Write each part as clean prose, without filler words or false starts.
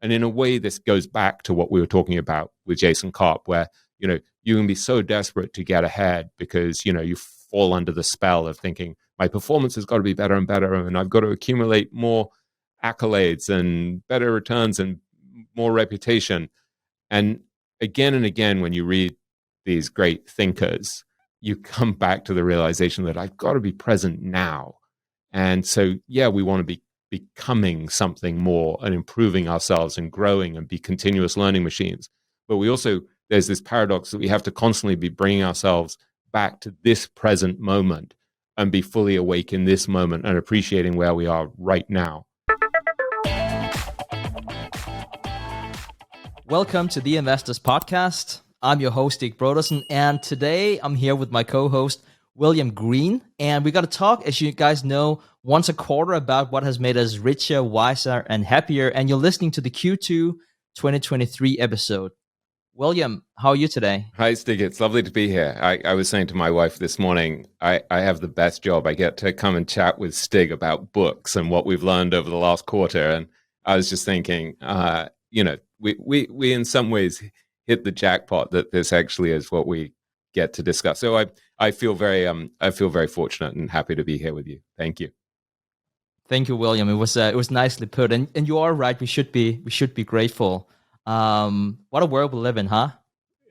And in a way, this goes back to what we were talking about with Jason Karp, where, you can be so desperate to get ahead because, you fall under the spell of thinking my performance has got to be better and better, and I've got to accumulate more accolades and better returns and more reputation. And again, when you read these great thinkers, you come back to the realization that I've got to be present now. And so, we want to be becoming something more and improving ourselves and growing and be continuous learning machines. But we also, there's this paradox that we have to constantly be bringing ourselves back to this present moment and be fully awake in this moment and appreciating where we are right now. Welcome to the Investors Podcast. I'm your host, Stig Brodersen, and today I'm here with my co-host, William Green, and we got to talk, as you guys know, once a quarter about what has made us richer, wiser, and happier, and you're listening to the Q2 2023 episode. William, how are you today? Hi, Stig. It's lovely to be here. I was saying to my wife this morning, I have the best job. I get to come and chat with Stig about books and what we've learned over the last quarter, and I was just thinking, we in some ways hit the jackpot that this actually is what we get to discuss. So I feel very fortunate and happy to be here with you. Thank you. Thank you, William. It was nicely put, and you are right. We should be grateful. What a world we live in, huh?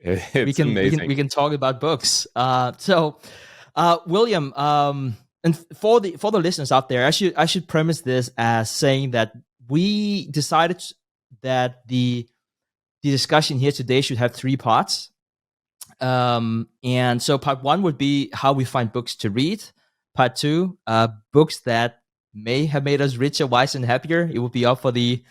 It's amazing. We can talk about books. William, and for the listeners out there, I should premise this as saying that we decided that the discussion here today should have three parts. And so part one would be how we find books to read. Part two, books that may have made us richer, wiser, and happier. It would be up for the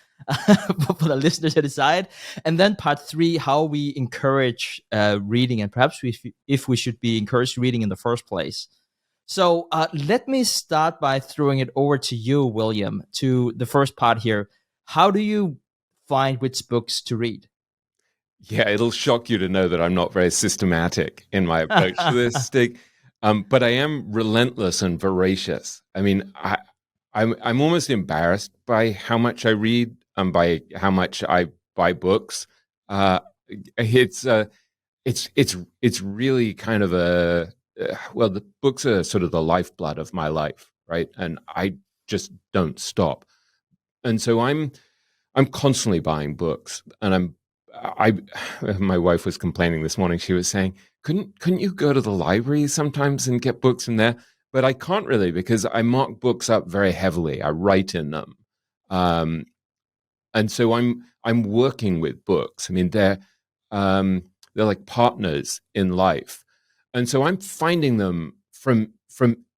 for the listeners to decide. And then part three, how we encourage reading, and perhaps if we should be encouraged reading in the first place. So let me start by throwing it over to you, William, to the first part here. How do you find which books to read? Yeah, it'll shock you to know that I'm not very systematic in my approach to this, Stig. But I am relentless and voracious. I mean, I'm almost embarrassed by how much I read and by how much I buy books. It's really kind of the books are sort of the lifeblood of my life, right? And I just don't stop. And so I'm constantly buying books, and my wife was complaining this morning. She was saying, couldn't you go to the library sometimes and get books from there? But I can't really, because I mark books up very heavily. I write in them. And so I'm working with books. I mean, they're like partners in life. And so I'm finding them from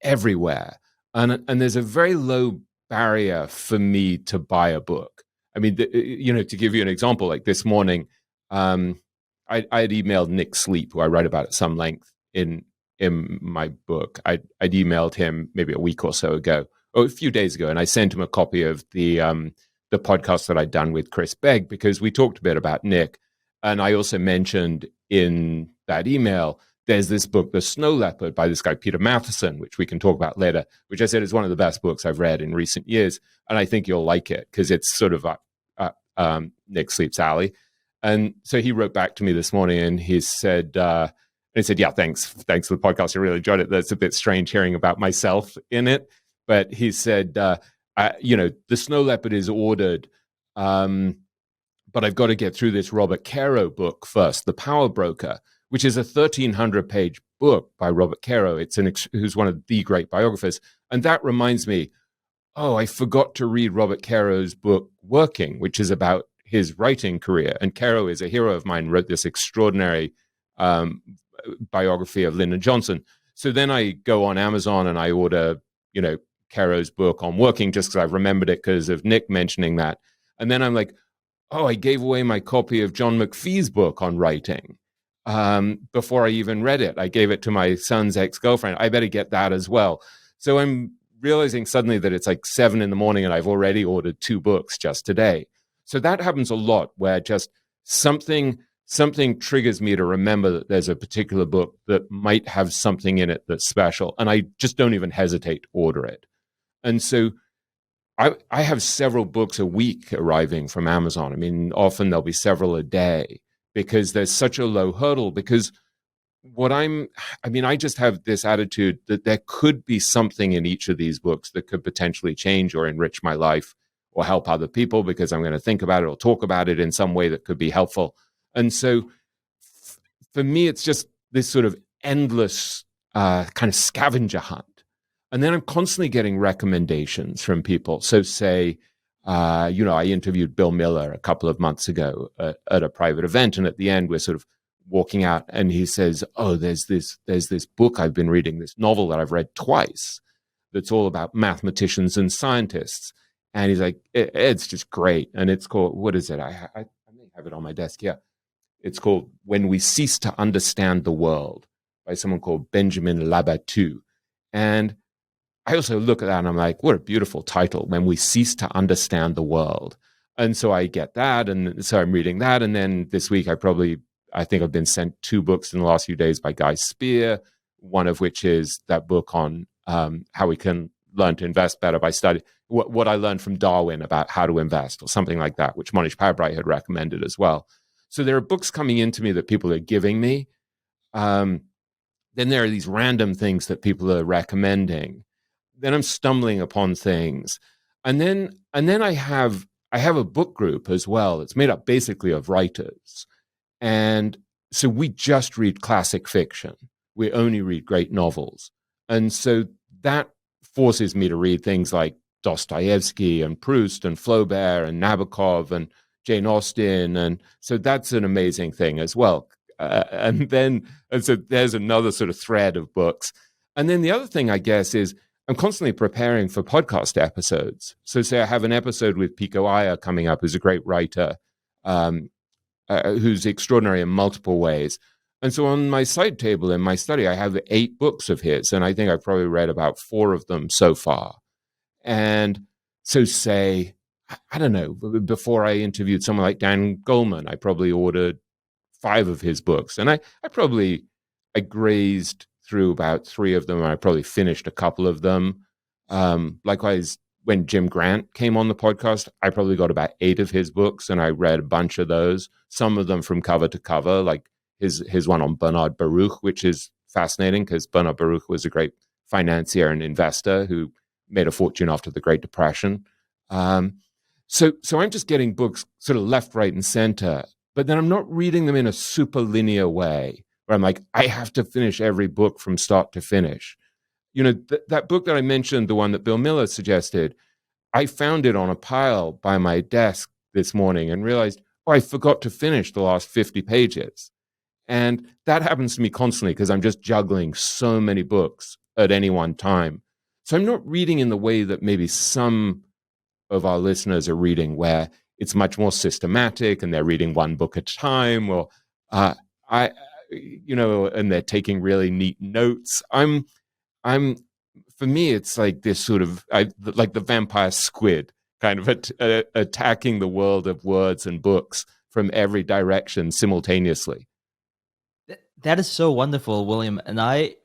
everywhere. And there's a very low barrier for me to buy a book. I mean, to give you an example, like this morning, I had emailed Nick Sleep, who I write about at some length in my book. I'd emailed him maybe a week or so ago, or a few days ago, and I sent him a copy of the podcast that I'd done with Chris Begg, because we talked a bit about Nick. And I also mentioned in that email, there's this book, The Snow Leopard, by this guy, Peter Matheson, which we can talk about later, which I said is one of the best books I've read in recent years. And I think you'll like it because it's sort of Nick Sleep's alley. And so he wrote back to me this morning, and he said, yeah, thanks for the podcast. I really enjoyed it. That's a bit strange hearing about myself in it. But he said, The Snow Leopard is ordered, but I've got to get through this Robert Caro book first, The Power Broker, which is a 1,300-page book by Robert Caro. Who's one of the great biographers. And that reminds me, I forgot to read Robert Caro's book, Working, which is about his writing career. And Caro is a hero of mine, wrote this extraordinary biography of Lyndon Johnson. So then I go on Amazon and I order, Caro's book on Working, just because I remembered it because of Nick mentioning that. And then I'm like, I gave away my copy of John McPhee's book on writing before I even read it. I gave it to my son's ex-girlfriend. I better get that as well. So I'm realizing suddenly that it's like 7 a.m. and I've already ordered 2 books just today. So that happens a lot, where just something triggers me to remember that there's a particular book that might have something in it that's special, and I just don't even hesitate to order it. And so I have several books a week arriving from Amazon. I mean, often there'll be several a day because there's such a low hurdle. Because I just have this attitude that there could be something in each of these books that could potentially change or enrich my life or help other people, because I'm going to think about it or talk about it in some way that could be helpful. And so for me, it's just this sort of endless kind of scavenger hunt. And then I'm constantly getting recommendations from people. So say, I interviewed Bill Miller a couple of months ago at a private event. And at the end, we're sort of walking out and he says, oh, there's this book I've been reading, this novel that I've read twice, that's all about mathematicians and scientists. And he's like, it's just great. And it's called, what is it? I may have it on my desk. Yeah. It's called When We Cease to Understand the World by someone called Benjamin Labatut. And I also look at that and I'm like, what a beautiful title, When We Cease to Understand the World. And so I get that. And so I'm reading that. And then this week, I think I've been sent 2 books in the last few days by Guy Spear, one of which is that book on how we can learn to invest better by studying what I learned from Darwin about how to invest, or something like that, which Monish Pabrai had recommended as well. So there are books coming into me that people are giving me. Then there are these random things that people are recommending. Then I'm stumbling upon things. And then I have a book group as well. It's made up basically of writers. And so we just read classic fiction. We only read great novels. And so that forces me to read things like Dostoevsky and Proust and Flaubert and Nabokov and Jane Austen. And so that's an amazing thing as well. And so there's another sort of thread of books. And then the other thing, I guess, is I'm constantly preparing for podcast episodes. So say I have an episode with Pico Iyer coming up, who's a great writer, who's extraordinary in multiple ways. And so on my side table in my study, I have 8 books of his, and I think I've probably read about 4 of them so far. And so say, I don't know, before I interviewed someone like Dan Goleman, I probably ordered 5 of his books. And I grazed through about 3 of them, and I probably finished a couple of them. Likewise, when Jim Grant came on the podcast, I probably got about 8 of his books, and I read a bunch of those, some of them from cover to cover, like his one on Bernard Baruch, which is fascinating because Bernard Baruch was a great financier and investor who made a fortune after the Great Depression. So I'm just getting books sort of left, right, and center, but then I'm not reading them in a super linear way where I'm like, I have to finish every book from start to finish. That book that I mentioned, the one that Bill Miller suggested, I found it on a pile by my desk this morning and realized, I forgot to finish the last 50 pages. And that happens to me constantly because I'm just juggling so many books at any one time. So I'm not reading in the way that maybe some of our listeners are reading, where it's much more systematic and they're reading one book at a time, or and they're taking really neat notes. For me, it's like this sort of like the vampire squid, kind of attacking the world of words and books from every direction simultaneously. That is so wonderful, William. And I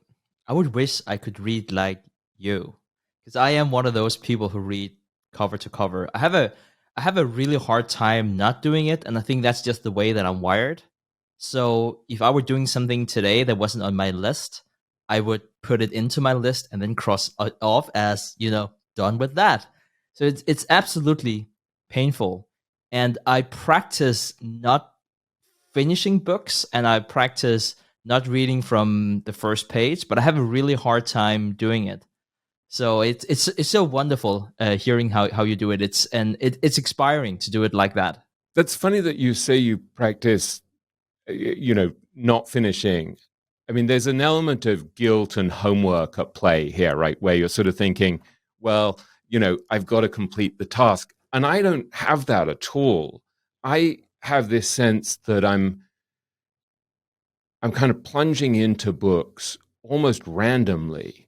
would wish I could read like you, because I am one of those people who read cover to cover. I have a really hard time not doing it, and I think that's just the way that I'm wired. So if I were doing something today that wasn't on my list, I would put it into my list and then cross it off as, done with that. So it's absolutely painful. And I practice not finishing books, and I practice not reading from the first page, but I have a really hard time doing it. So it's so wonderful hearing how you do it. It's inspiring to do it like that. That's funny that you say you practice, not finishing. I mean, there's an element of guilt and homework at play here, right? Where you're sort of thinking, well, I've got to complete the task. And I don't have that at all. I have this sense that I'm kind of plunging into books almost randomly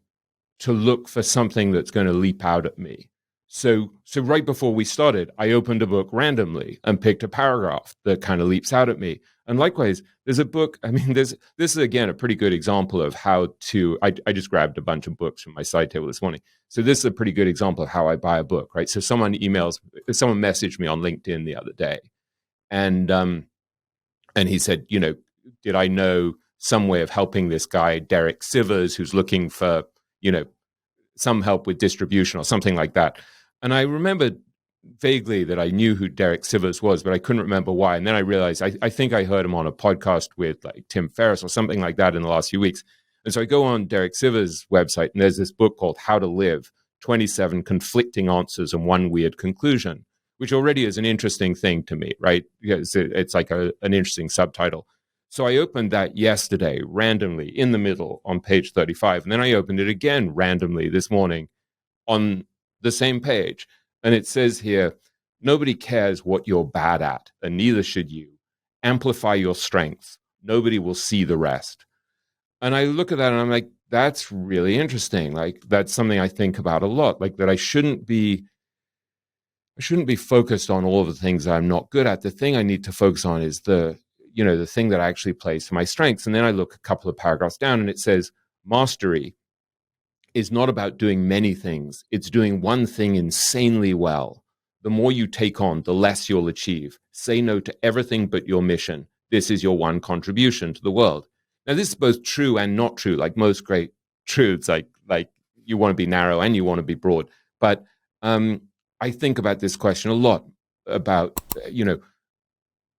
to look for something that's going to leap out at me. So right before we started, I opened a book randomly and picked a paragraph that kind of leaps out at me. And likewise, there's a book. I mean, this is again a pretty good example of how to. I just grabbed a bunch of books from my side table this morning. So this is a pretty good example of how I buy a book, right? So someone messaged me on LinkedIn the other day, and he said, did I know some way of helping this guy Derek Sivers, who's looking for some help with distribution or something like that. And I remembered vaguely that I knew who Derek Sivers was, but I couldn't remember why. And then I realized I think I heard him on a podcast with like Tim Ferriss or something like that in the last few weeks. And so I go on Derek Sivers' website, and there's this book called How to Live, 27 Conflicting Answers and One Weird Conclusion, which already is an interesting thing to me, right? It's like an interesting subtitle. So I opened that yesterday randomly in the middle on page 35. And then I opened it again randomly this morning on the same page. And it says here, nobody cares what you're bad at, and neither should you. Amplify your strengths. Nobody will see the rest. And I look at that and I'm like, that's really interesting. Like, that's something I think about a lot, like that I shouldn't be focused on all of the things that I'm not good at. The thing I need to focus on is the thing that actually plays to my strengths. And then I look a couple of paragraphs down and it says, mastery is not about doing many things. It's doing one thing insanely well. The more you take on, the less you'll achieve. Say no to everything but your mission. This is your one contribution to the world. Now, this is both true and not true, like most great truths, like you want to be narrow and you want to be broad. But I think about this question a lot about,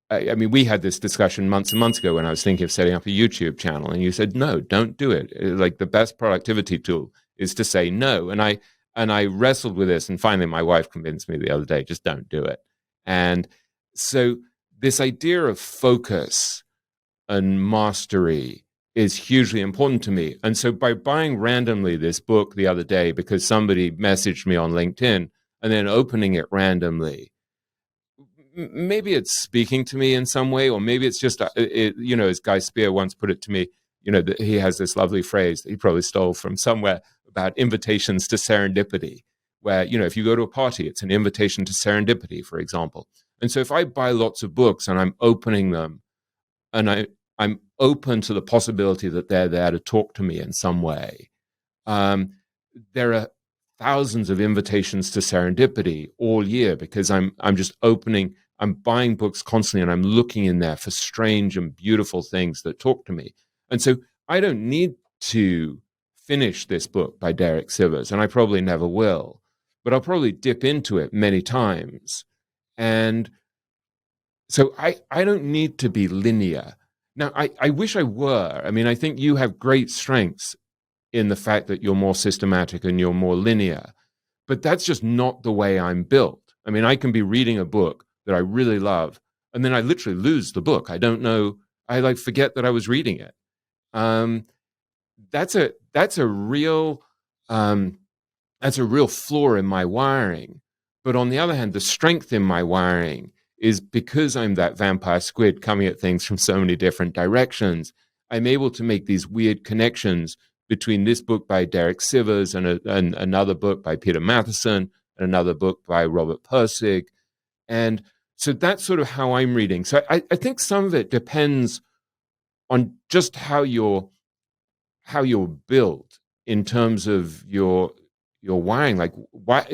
I mean, we had this discussion months and months ago when I was thinking of setting up a YouTube channel, and you said, no, don't do it. Like, the best productivity tool is to say no. And I wrestled with this, and finally my wife convinced me the other day, just don't do it. And so this idea of focus and mastery is hugely important to me. And so by buying randomly this book the other day, because somebody messaged me on LinkedIn, and then opening it randomly, maybe it's speaking to me in some way, or maybe it's just, as Guy Spear once put it to me, he has this lovely phrase that he probably stole from somewhere about invitations to serendipity, where, if you go to a party, it's an invitation to serendipity, for example. And so if I buy lots of books and I'm opening them, and I'm open to the possibility that they're there to talk to me in some way, there are thousands of invitations to serendipity all year, because I'm just opening. I'm buying books constantly, and I'm looking in there for strange and beautiful things that talk to me. And so I don't need to finish this book by Derek Sivers, and I probably never will, but I'll probably dip into it many times. And so I don't need to be linear. Now, I wish I were. I mean, I think you have great strengths in the fact that you're more systematic and you're more linear, but that's just not the way I'm built. I mean, I can be reading a book that I really love, and then I literally lose the book. I don't know. I forget that I was reading it. That's a real flaw in my wiring. But on the other hand, the strength in my wiring is because I'm that vampire squid coming at things from so many different directions. I'm able to make these weird connections between this book by Derek Sivers and another book by Peter Matheson and another book by Robert Pirsig. And so that's sort of how I'm reading. So I think some of it depends on just how you're built in terms of your wiring. Like, why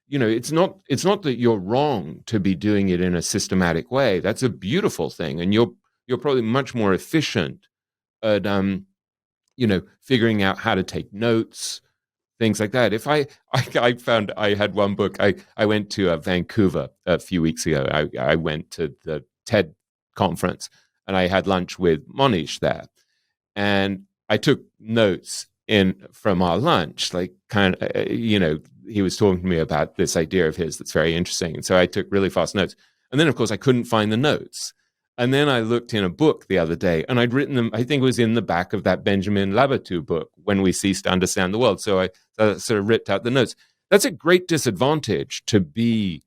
it's not that you're wrong to be doing it in a systematic way. That's a beautiful thing, and you're probably much more efficient at figuring out how to take notes, things like that. If I found I had one book. I went to Vancouver a few weeks ago. I went to the TED conference, and I had lunch with Monish there, and I took notes from our lunch, like he was talking to me about this idea of his that's very interesting. And so I took really fast notes. And then, of course, I couldn't find the notes. And then I looked in a book the other day, and I'd written them, I think it was in the back of that Benjamin Labatut book, When We Cease to Understand the World. So I sort of ripped out the notes. That's a great disadvantage, to be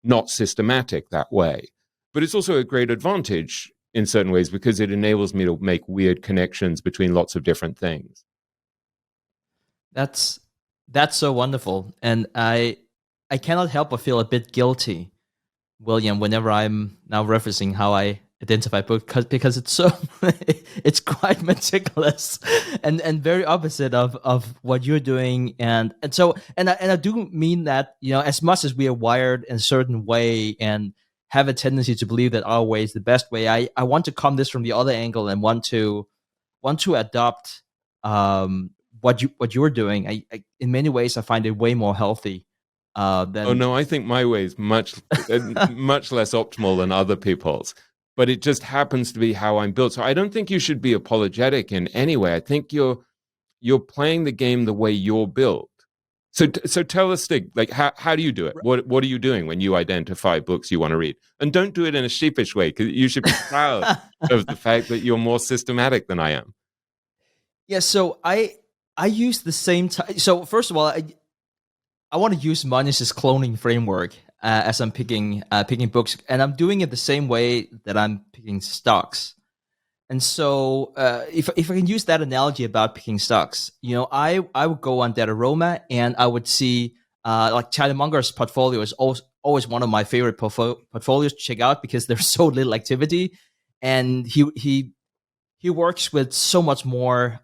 not systematic that way. But it's also a great advantage in certain ways, because it enables me to make weird connections between lots of different things. That's so wonderful. And I I cannot help but feel a bit guilty, William, whenever I'm now referencing how I identify books, because it's so it's quite meticulous and very opposite of what you're doing, and so and I do mean that, as much as we are wired in a certain way and have a tendency to believe that our way is the best way, I want to come this from the other angle and want to adopt what you're doing. I in many ways I find it way more healthy Oh than no, I think my way is much less optimal than other people's, but it just happens to be how I'm built. So I don't think you should be apologetic in any way. I think you're playing the game the way you're built. So tell us, Stig, like how do you do it? What are you doing when you identify books you want to read? And don't do it in a sheepish way, because you should be proud of the fact that you're more systematic than I am. Yeah, so I use the same time. So first of all, I want to use Manus's cloning framework as I'm picking books, and I'm doing it the same way that I'm picking stocks. And so, if I can use that analogy about picking stocks, I would go on Dataroma and I would see like Charlie Munger's portfolio is always one of my favorite portfolios to check out, because there's so little activity, and he works with so much more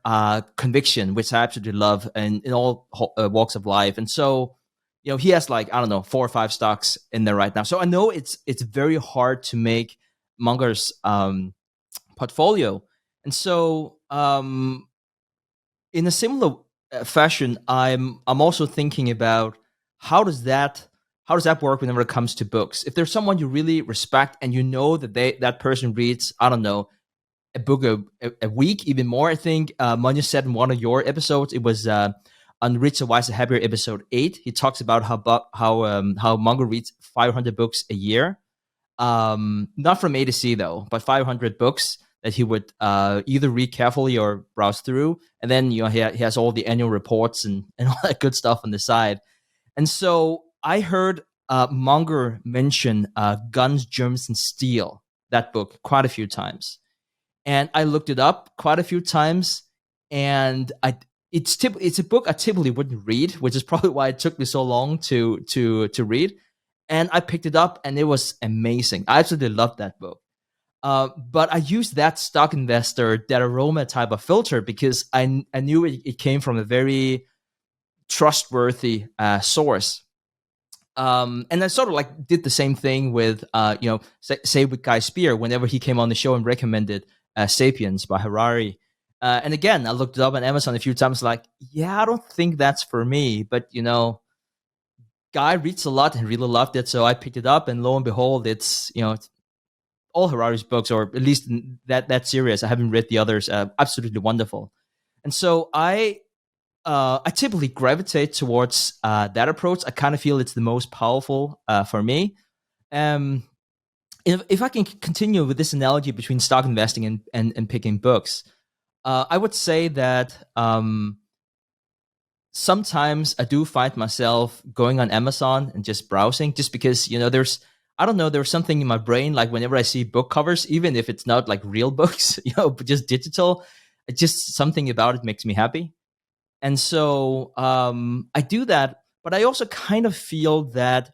conviction, which I absolutely love, and in all walks of life. And so, he has like, I don't know, 4 or 5 stocks in there right now. So I know it's very hard to make Munger's portfolio. And so, in a similar fashion, I'm also thinking about how does that work whenever it comes to books. If there's someone you really respect and that that person reads, I don't know, a book a week, even more. I think Manya said in one of your episodes, it was on Richer, Wiser, Happier episode 8. He talks about how Munger reads 500 books a year, not from A to C though, but 500 books that he would either read carefully or browse through, and then he has all the annual reports and all that good stuff on the side. And so I heard Munger mention Guns, Germs, and Steel, that book, quite a few times. And I looked it up quite a few times, and it's a book I typically wouldn't read, which is probably why it took me so long to read. And I picked it up, and it was amazing. I absolutely loved that book. But I used that stock investor, that aroma type of filter, because I knew it came from a very trustworthy source. And I sort of like did the same thing with, say with Guy Spear, whenever he came on the show and recommended Sapiens by Harari. And again, I looked it up on Amazon a few times, like, yeah, I don't think that's for me. But, Guy reads a lot and really loved it. So I picked it up, and lo and behold, it's all Harari's books, or at least that series. I haven't read the others. Absolutely wonderful. And so I typically gravitate towards that approach. I kind of feel it's the most powerful for me. If I can continue with this analogy between stock investing and picking books, I would say that sometimes I do find myself going on Amazon and just browsing, just because there's something in my brain, like whenever I see book covers, even if it's not like real books, but just digital, just something about it makes me happy. And so I do that, but I also kind of feel that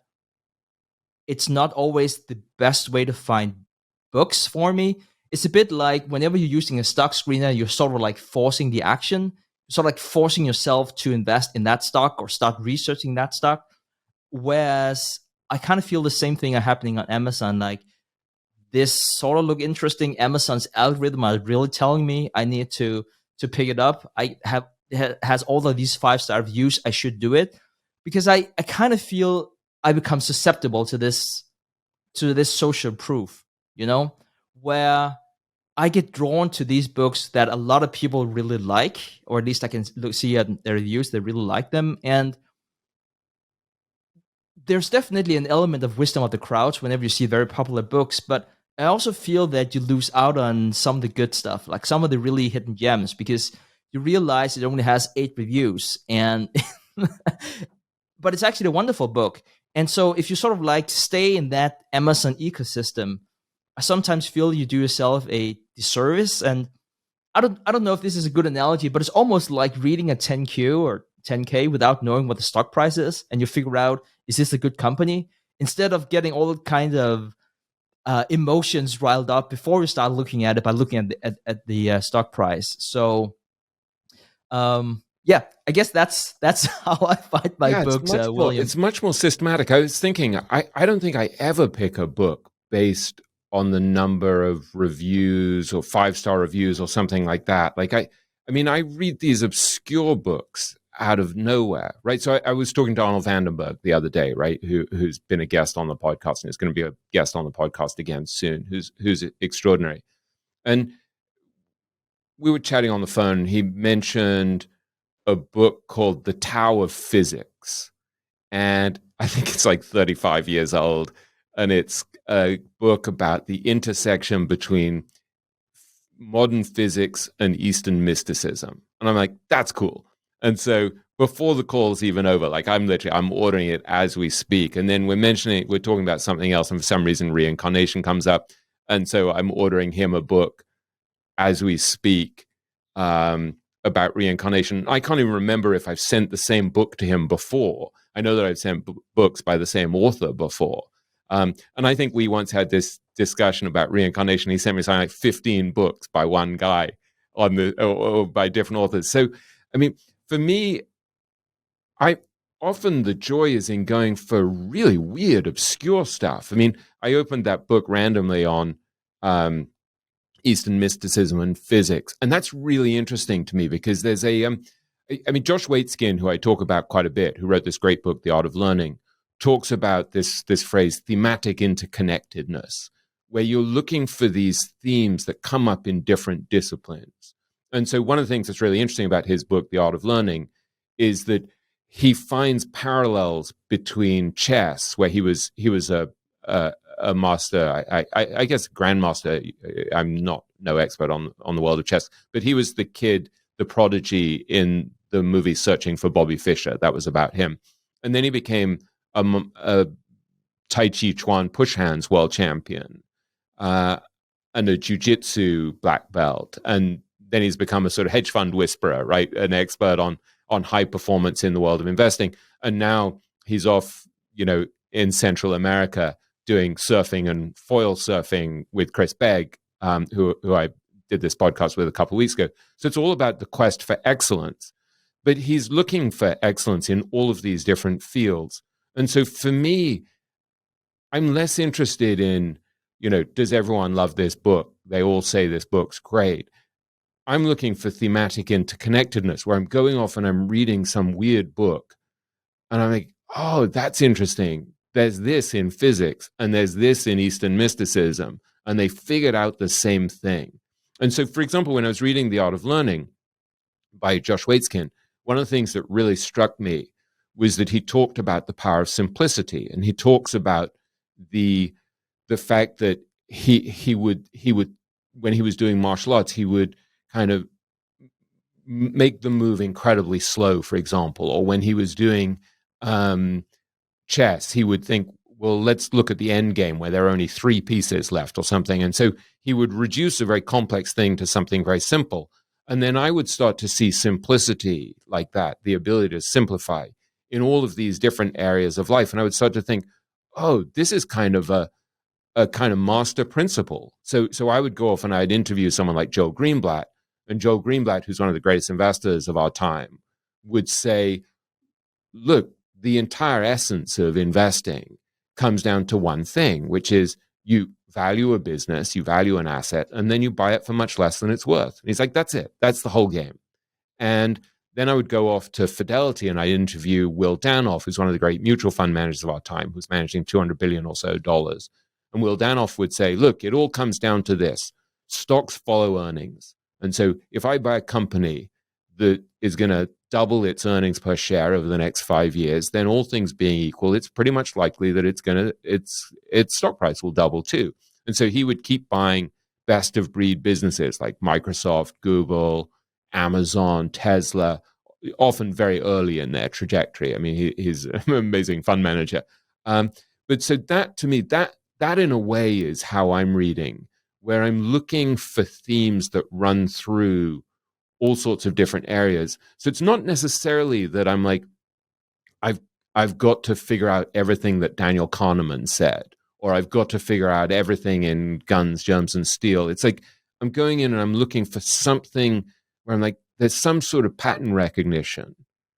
it's not always the best way to find books for me. It's a bit like whenever you're using a stock screener, you're sort of like forcing the action, you're sort of like forcing yourself to invest in that stock or start researching that stock. Whereas I kind of feel the same thing are happening on Amazon. Like, this sort of look interesting. Amazon's algorithm are really telling me I need to pick it up. It has all of these 5-star reviews. I should do it, because I kind of feel I become susceptible to this social proof, where I get drawn to these books that a lot of people really like, or at least I can see their reviews, they really like them. And there's definitely an element of wisdom of the crowds whenever you see very popular books, but I also feel that you lose out on some of the good stuff, like some of the really hidden gems, because you realize it only has 8 reviews, and but it's actually a wonderful book. And so if you sort of like stay in that Amazon ecosystem, I sometimes feel you do yourself a disservice. And I don't know if this is a good analogy, but it's almost like reading a 10Q or 10K without knowing what the stock price is, and you figure out is this a good company? Instead of getting all kinds of emotions riled up before we start looking at it by looking at the stock price. So yeah, I guess that's how I find my Yeah, books, William. it's much more systematic. I was thinking, I don't think I ever pick a book based on the number of reviews or 5-star reviews or something like that. Like I mean, I read these obscure books out of nowhere, right? So I was talking to Arnold Vandenberg the other day, right, who's been a guest on the podcast and is going to be a guest on the podcast again soon, who's extraordinary. And we were chatting on the phone. He mentioned a book called The Tao of Physics. And I think it's like 35 years old. And it's a book about the intersection between modern physics and Eastern mysticism. And I'm like, that's cool. And so before the call's even over, like I'm ordering it as we speak. And then we're talking about something else. And for some reason, reincarnation comes up. And so I'm ordering him a book as we speak, about reincarnation. I can't even remember if I've sent the same book to him before. I know that I've sent books by the same author before. And I think we once had this discussion about reincarnation. He sent me something like 15 books by one guy or by different authors. So, I mean, for me, often the joy is in going for really weird, obscure stuff. I mean, I opened that book randomly on Eastern mysticism and physics. And that's really interesting to me because there's I mean, Josh Waitzkin, who I talk about quite a bit, who wrote this great book, The Art of Learning, talks about this phrase, thematic interconnectedness, where you're looking for these themes that come up in different disciplines. And so one of the things that's really interesting about his book, The Art of Learning, is that he finds parallels between chess, where he was a master, I guess grandmaster. I'm not no expert on the world of chess, but he was the kid, the prodigy in the movie Searching for Bobby Fischer. That was about him, and then he became a Tai Chi Chuan push hands world champion, and a jiu-jitsu black belt, and then he's become a sort of hedge fund whisperer, right? An expert on high performance in the world of investing, and now he's off, in Central America doing surfing and foil surfing with Chris Begg, who I did this podcast with a couple of weeks ago. So it's all about the quest for excellence. But he's looking for excellence in all of these different fields. And so for me, I'm less interested in, does everyone love this book? They all say this book's great. I'm looking for thematic interconnectedness, where I'm going off and I'm reading some weird book. And I'm like, oh, that's interesting. There's this in physics and there's this in Eastern mysticism. And they figured out the same thing. And so, for example, when I was reading The Art of Learning by Josh Waitzkin, one of the things that really struck me was that he talked about the power of simplicity. And he talks about the fact that he would when he was doing martial arts, he would kind of make the move incredibly slow, for example, or when he was doing chess, he would think, well, let's look at the end game where there are only 3 pieces left or something. And so he would reduce a very complex thing to something very simple. And then I would start to see simplicity like that, the ability to simplify in all of these different areas of life. And I would start to think, oh, this is kind of a kind of master principle. So I would go off and I'd interview someone like Joe Greenblatt. And Joe Greenblatt, who's one of the greatest investors of our time, would say, look, the entire essence of investing comes down to one thing, which is you value a business, you value an asset, and then you buy it for much less than it's worth. And he's like, that's it. That's the whole game. And then I would go off to Fidelity and I interview Will Danoff, who's one of the great mutual fund managers of our time, who's managing $200 billion or so dollars. And Will Danoff would say, look, it all comes down to this. Stocks follow earnings. And so if I buy a company that is going to double its earnings per share over the next 5 years, then all things being equal, it's pretty much likely that its stock price will double too. And so he would keep buying best of breed businesses like Microsoft, Google, Amazon, Tesla, often very early in their trajectory. I mean, he's an amazing fund manager. But so that, to me, that in a way is how I'm reading, where I'm looking for themes that run through all sorts of different areas. So it's not necessarily that I'm like, I've got to figure out everything that Daniel Kahneman said, or I've got to figure out everything in Guns, Germs, and Steel. It's like I'm going in and I'm looking for something where I'm like, there's some sort of pattern recognition.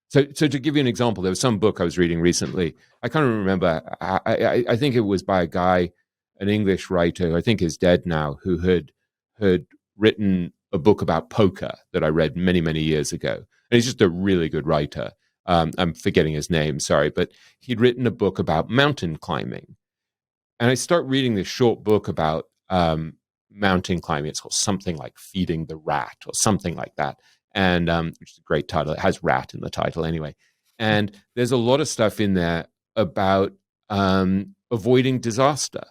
So to give you an example, there was some book I was reading recently. I can't remember. I think it was by a guy, an English writer, who I think is dead now, who had written a book about poker that I read many, many years ago. And he's just a really good writer. I'm forgetting his name, sorry, but he'd written a book about mountain climbing. And I start reading this short book about mountain climbing. It's called something like Feeding the Rat or something like that. And which is a great title. It has rat in the title anyway. And there's a lot of stuff in there about avoiding disaster.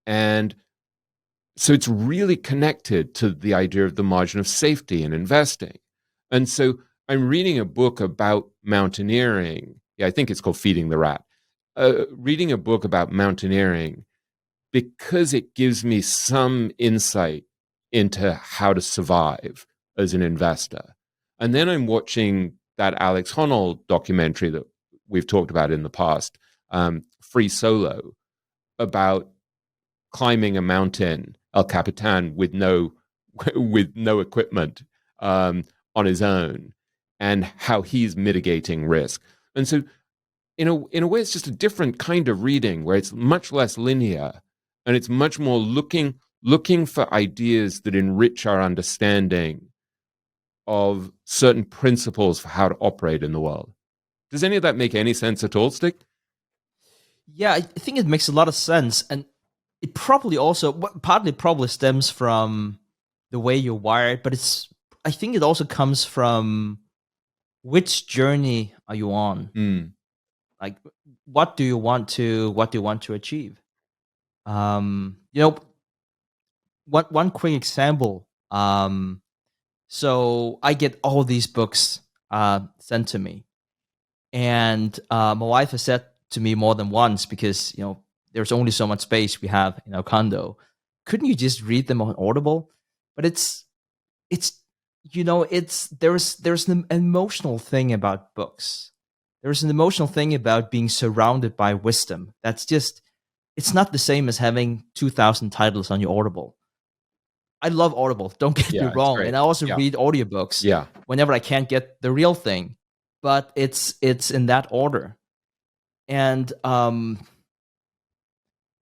And so it's really connected to the idea of the margin of safety in investing. And so I'm reading a book about mountaineering. Yeah, I think it's called Feeding the Rat. Reading a book about mountaineering because it gives me some insight into how to survive as an investor. And then I'm watching that Alex Honnold documentary that we've talked about in the past, Free Solo, about climbing a mountain, El Capitan, with no equipment on his own, and how he's mitigating risk. And so, in a way, it's just a different kind of reading where it's much less linear, and it's much more looking for ideas that enrich our understanding of certain principles for how to operate in the world. Does any of that make any sense at all, Stig? Yeah, I think it makes a lot of sense, and it probably also partly probably stems from the way you're wired, but I think it also comes from which journey are you on? Mm. Like, what do you want to achieve? You know, one quick example. So I get all these books sent to me, and my wife has said to me more than once, because there's only so much space we have in our condo. Couldn't you just read them on Audible? But it's there's an emotional thing about books. There's an emotional thing about being surrounded by wisdom. That's just, it's not the same as having 2,000 titles on your Audible. I love Audible, don't get me Yeah, it's wrong, great. and I also Yeah. read audiobooks Yeah. whenever I can't get the real thing. But it's in that order, and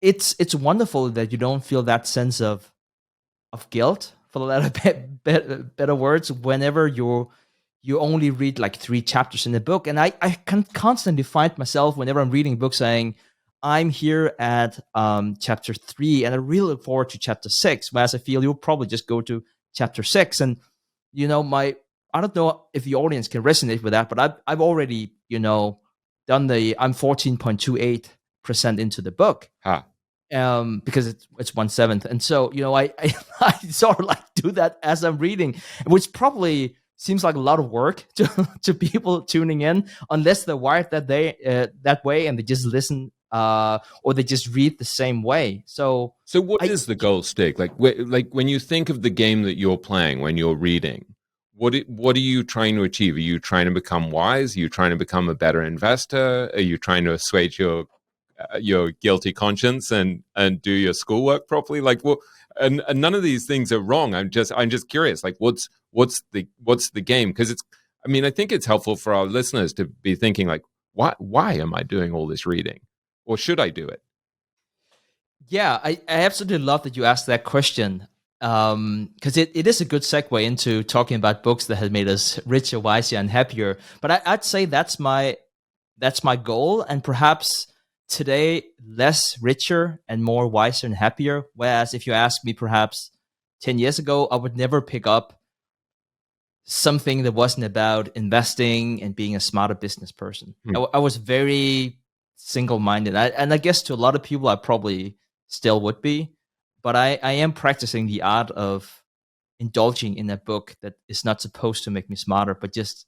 it's wonderful that you don't feel that sense of guilt, for the latter better words, whenever you only read like 3 chapters in the book. And I can constantly find myself, whenever I'm reading a book, saying, I'm here at chapter 3 and I really look forward to chapter 6, whereas I feel you'll probably just go to chapter 6. And I don't know if the audience can resonate with that, but I've already done I'm 14.28% into the book, Ha. because it's 1/7, and so I sort of like do that as I'm reading, which probably seems like a lot of work to people tuning in, unless they're wired that way and they just listen, or they just read the same way. So what is the goal, Stig? Like when you think of the game that you're playing when you're reading, what are you trying to achieve? Are you trying to become wise? Are you trying to become a better investor? Are you trying to assuage your guilty conscience and do your schoolwork properly? Like, well, and none of these things are wrong. I'm just curious. Like, what's the game? Because I think it's helpful for our listeners to be thinking like, why am I doing all this reading, or should I do it? Yeah, I absolutely love that you asked that question, because it is a good segue into talking about books that have made us richer, wiser, and happier. But I'd say that's my goal, and perhaps today less richer and more wiser and happier. Whereas if you ask me, perhaps 10 years ago, I would never pick up something that wasn't about investing and being a smarter business person. I was very single-minded, and I guess to a lot of people, I probably still would be. But I am practicing the art of indulging in a book that is not supposed to make me smarter, but just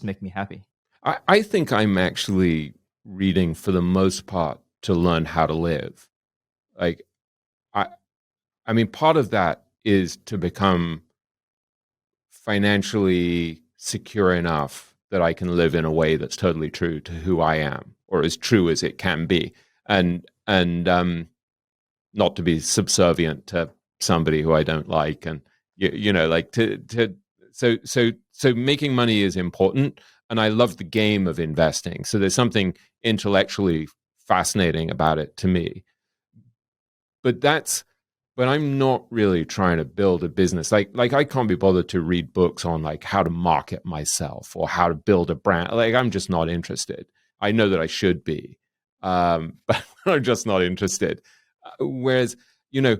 make me happy. I think I'm actually reading for the most part to learn how to live. Like, part of that is to become financially secure enough that I can live in a way that's totally true to who I am, or as true as it can be, and not to be subservient to somebody who I don't like, and like so making money is important, and I love the game of investing. So there's something intellectually fascinating about it to me, but I'm not really trying to build a business. Like I can't be bothered to read books on like how to market myself or how to build a brand. Like I'm just not interested. I know that I should be, but I'm just not interested. Whereas, even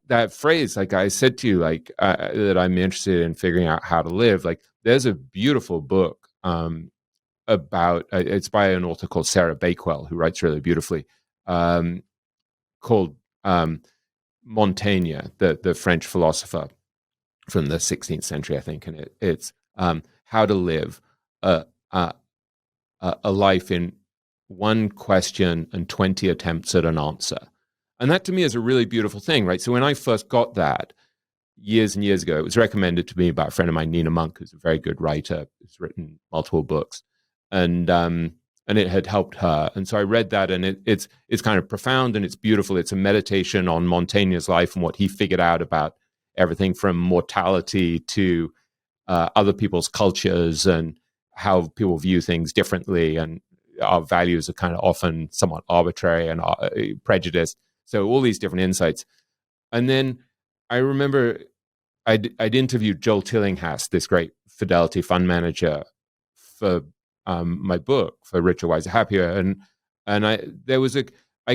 that phrase, like I said to you, like that I'm interested in figuring out how to live. Like there's a beautiful book about it's by an author called Sarah Bakewell, who writes really beautifully, called Montaigne, the French philosopher from the 16th century, I think, and it's how to live a life in one question and 20 attempts at an answer. And that to me is a really beautiful thing, right? So when I first got that years and years ago, it was recommended to me by a friend of mine, Nina Monk, who's a very good writer, who's written multiple books, and it had helped her. And so I read that, and it's kind of profound and it's beautiful. It's a meditation on Montaigne's life and what he figured out about everything from mortality to other people's cultures and how people view things differently, and our values are kind of often somewhat arbitrary and prejudiced. So all these different insights. And then I remember I'd interviewed Joel Tillinghast, this great Fidelity fund manager, for my book, for Richer, Wiser, Happier, and I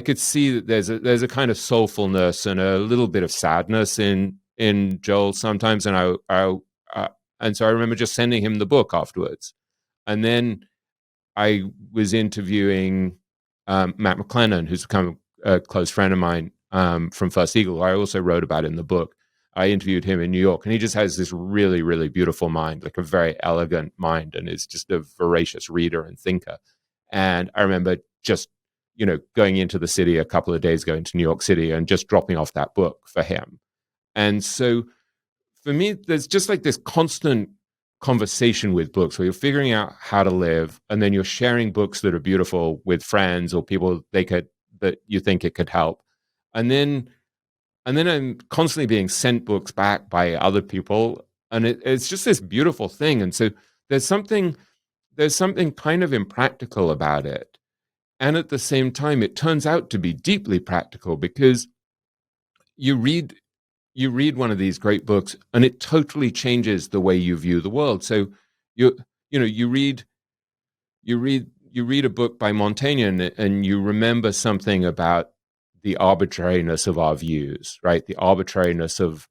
could see that there's a kind of soulfulness and a little bit of sadness in Joel sometimes, and and so I remember just sending him the book afterwards, and then I was interviewing Matt McLennan, who's become a close friend of mine from First Eagle, who I also wrote about in the book. I interviewed him in New York, and he just has this really, really beautiful mind, like a very elegant mind, and is just a voracious reader and thinker. And I remember just, going into the city a couple of days ago, into New York City, and just dropping off that book for him. And so for me, there's just like this constant conversation with books where you're figuring out how to live, and then you're sharing books that are beautiful with friends or people that you think it could help. And then I'm constantly being sent books back by other people, and it's just this beautiful thing. And so there's something kind of impractical about it, and at the same time, it turns out to be deeply practical, because you read one of these great books, and it totally changes the way you view the world. So you read a book by Montaigne, and you remember something about the arbitrariness of our views, right? The arbitrariness of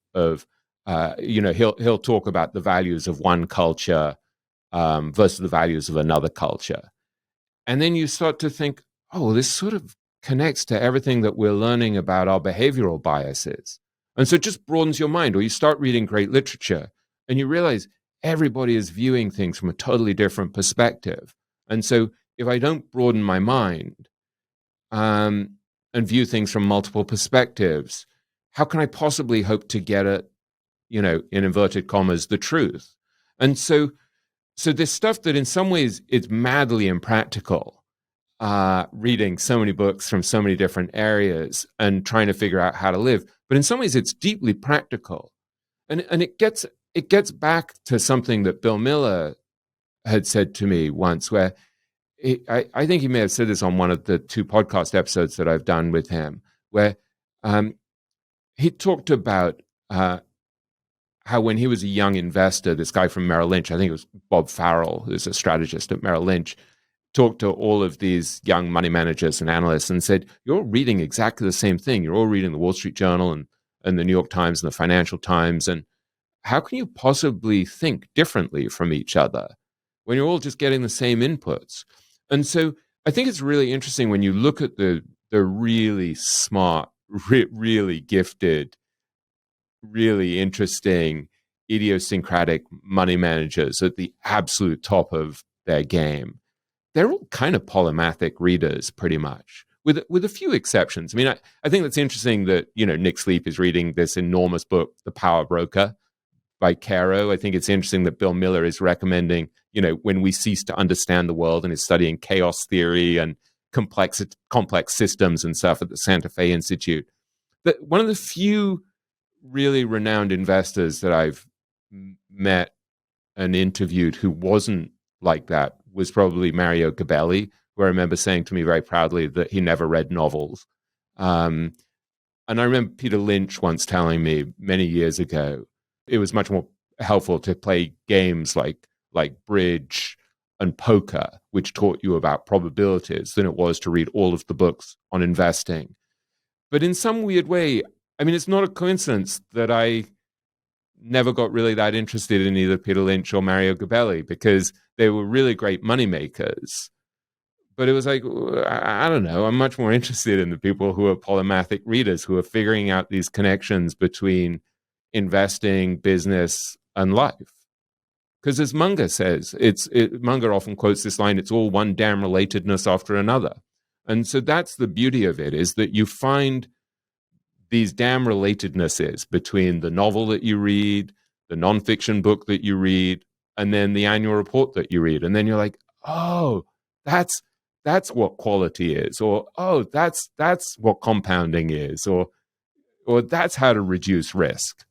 he'll talk about the values of one culture versus the values of another culture, and then you start to think, oh, this sort of connects to everything that we're learning about our behavioral biases, and so it just broadens your mind. Or you start reading great literature, and you realize everybody is viewing things from a totally different perspective, and so if I don't broaden my mind, and view things from multiple perspectives, how can I possibly hope to get at, in inverted commas, the truth? And so this stuff that in some ways it's madly impractical, reading so many books from so many different areas and trying to figure out how to live, but in some ways it's deeply practical. And it gets back to something that Bill Miller had said to me once, where I think he may have said this on one of the 2 podcast episodes that I've done with him, where he talked about how when he was a young investor, this guy from Merrill Lynch, I think it was Bob Farrell, who's a strategist at Merrill Lynch, talked to all of these young money managers and analysts and said, you're all reading exactly the same thing. You're all reading the Wall Street Journal and the New York Times and the Financial Times. And how can you possibly think differently from each other when you're all just getting the same inputs? And so I think it's really interesting when you look at the really smart, really gifted, really interesting, idiosyncratic money managers at the absolute top of their game. They're all kind of polymathic readers, pretty much, with a few exceptions. I mean, I think that's interesting that Nick Sleep is reading this enormous book, The Power Broker, by Caro. I think it's interesting that Bill Miller is recommending, when we cease to understand the world, and is studying chaos theory and complex systems and stuff at the Santa Fe Institute. That one of the few really renowned investors that I've met and interviewed who wasn't like that was probably Mario Gabelli, who I remember saying to me very proudly that he never read novels. And I remember Peter Lynch once telling me many years ago, it was much more helpful to play games like bridge and poker, which taught you about probabilities, than it was to read all of the books on investing. But in some weird way, I mean, it's not a coincidence that I never got really that interested in either Peter Lynch or Mario Gabelli, because they were really great moneymakers. But it was like, I don't know, I'm much more interested in the people who are polymathic readers, who are figuring out these connections between investing, business, and life. Because as Munger says, Munger often quotes this line, it's all one damn relatedness after another. And so that's the beauty of it, is that you find these damn relatednesses between the novel that you read, the nonfiction book that you read, and then the annual report that you read. And then you're like, oh, that's what quality is, or oh, that's what compounding is, or that's how to reduce risk.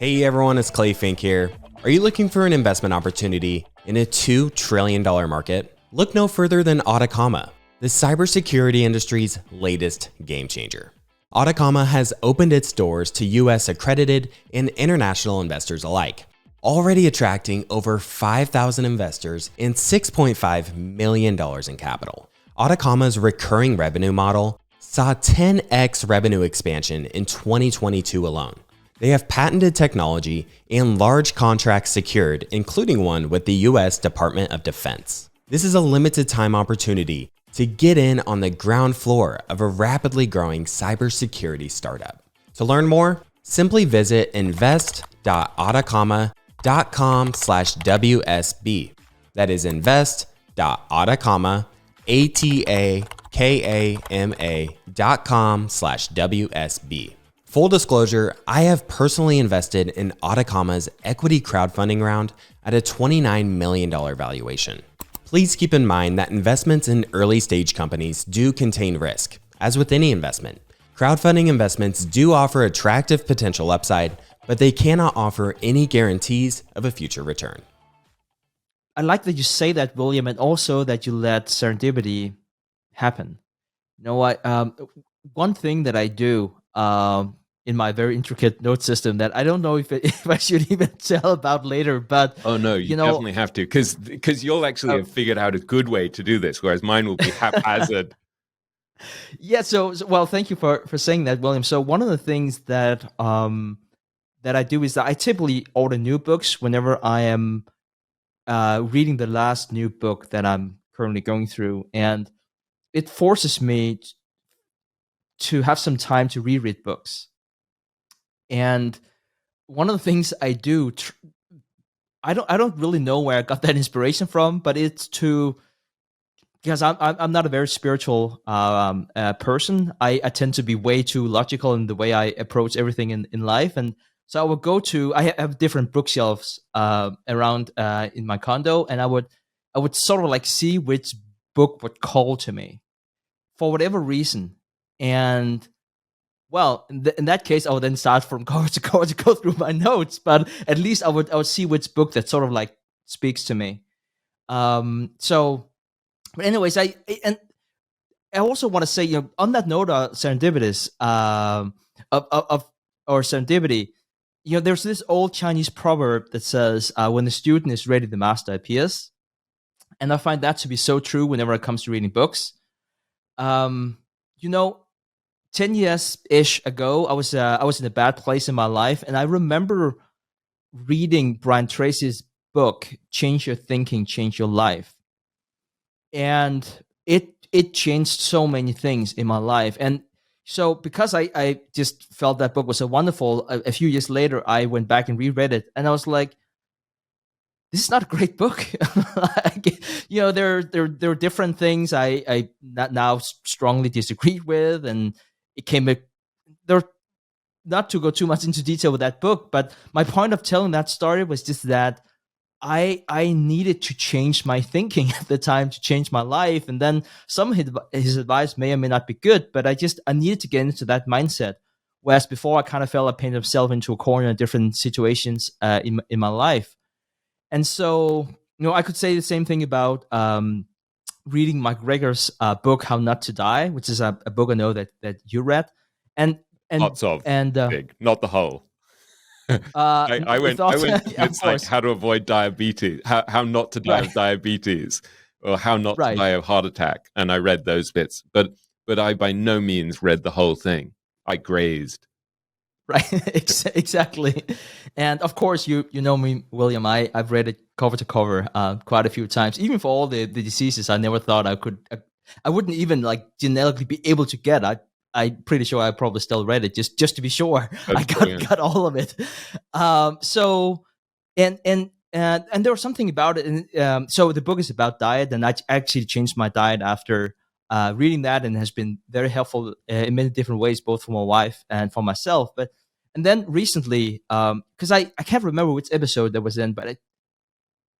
Hey everyone, it's Clay Fink here. Are you looking for an investment opportunity in a $2 trillion market? Look no further than Atacama, the cybersecurity industry's latest game changer. Atacama has opened its doors to US accredited and international investors alike, already attracting over 5,000 investors and $6.5 million in capital. Atacama's recurring revenue model saw 10x revenue expansion in 2022 alone. They have patented technology and large contracts secured, including one with the US Department of Defense. This is a limited time opportunity to get in on the ground floor of a rapidly growing cybersecurity startup. To learn more, simply visit invest.atacama.com/WSB. That is invest.atacama.com/WSB. Full disclosure, I have personally invested in Atacama's equity crowdfunding round at a $29 million valuation. Please keep in mind that investments in early stage companies do contain risk. As with any investment, crowdfunding investments do offer attractive potential upside, but they cannot offer any guarantees of a future return. I like that you say that, William, and also that you let serendipity happen. You know what? One thing that I do in my very intricate note system that I don't know if I should even tell about later, but oh no, you definitely have to, because you'll actually have figured out a good way to do this, whereas mine will be haphazard. Yeah. So well, thank you for saying that, William. So one of the things that that I do is that I typically order new books whenever I am reading the last new book that I'm currently going through, and it forces me to have some time to reread books. And one of the things I do, I don't really know where I got that inspiration from, but it's because I'm not a very spiritual person. I tend to be way too logical in the way I approach everything in life, and so I would I have different bookshelves around in my condo, and I would sort of like see which book would call to me for whatever reason. And well, in that case, I would then start from cover to cover to go through my notes. But at least I would see which book that sort of like speaks to me. So, but anyways, I also want to say, on that note, serendipitous or serendipity, there's this old Chinese proverb that says, "When the student is ready, the master appears," and I find that to be so true whenever it comes to reading books. 10 years-ish ago, I was in a bad place in my life, and I remember reading Brian Tracy's book, Change Your Thinking, Change Your Life. And it changed so many things in my life. And so because I just felt that book was so wonderful, a few years later, I went back and reread it, and I was like, this is not a great book. There are different things I now strongly disagree with, and it came there not to go too much into detail with that book, but my point of telling that story was just that I needed to change my thinking at the time, to change my life. And then some of his advice may or may not be good, but I needed to get into that mindset. Whereas before I kind of felt I painted myself into a corner in different situations in my life. And so, I could say the same thing about reading Mike Greger's book, How Not to Die, which is a book I know that you read. And Lots of big, not the whole. I went to bits like how to avoid diabetes, how not to die of diabetes, or how not to die of heart attack, and I read those bits. But I by no means read the whole thing. I grazed. Right, exactly. And of course, you know me, William. I've read it cover to cover quite a few times. Even for all the diseases, I never thought I could. I wouldn't even like genetically be able to get. I'm pretty sure I probably still read it just to be sure. I got all of it. So and there was something about it. And so the book is about diet, and I actually changed my diet after reading that, and has been very helpful in many different ways, both for my wife and for myself. And then recently, because I can't remember which episode that was in, but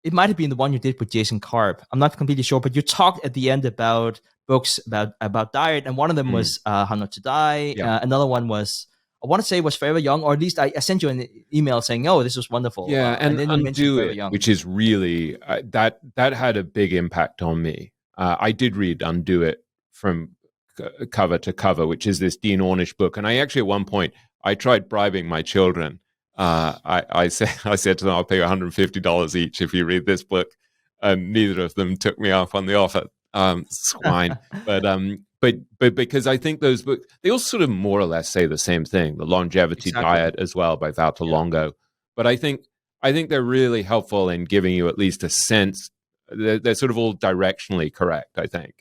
it might have been the one you did with Jason Karp. I'm not completely sure, but you talked at the end about books about diet, and one of them was How Not to Die. Yeah. Another one was, I want to say, was Forever Young, or at least I sent you an email saying, "Oh, this was wonderful." Yeah, and then you mentioned Undo Forever It, Young, which is really that had a big impact on me. I did read Undo It from cover to cover, which is this Dean Ornish book, and I actually at one point I tried bribing my children. I said to them, "I'll pay you $150 each if you read this book," and neither of them took me up on the offer. Swine. But because I think those books, they all sort of more or less say the same thing. The Longevity Diet as well by Walter Longo. But I think they're really helpful in giving you at least a sense. They're sort of all directionally correct, I think.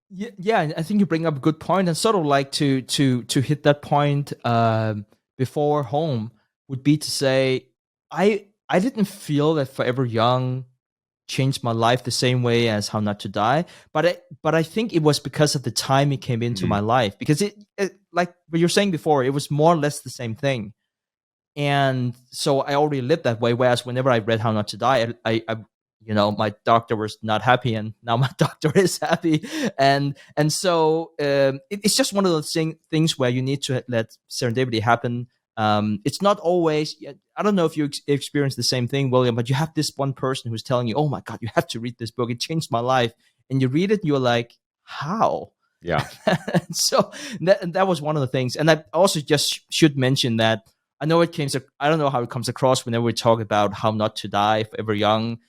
Yeah, I think you bring up a good point, and sort of like to hit that point before home would be to say I didn't feel that Forever Young changed my life the same way as How Not to Die, but I think it was because of the time it came into my life, because it like what you're saying before, it was more or less the same thing, and so I already lived that way. Whereas whenever I read How Not to Die, I my doctor was not happy, and now my doctor is happy, and so it's just one of those things where you need to let serendipity happen. It's not always. I don't know if you experience the same thing, William, but you have this one person who's telling you, "Oh my God, you have to read this book. It changed my life." And you read it, and you're like, "How?" Yeah. So that was one of the things. And I also just should mention that I know I don't know how it comes across whenever we talk about How Not to Die, Forever Young.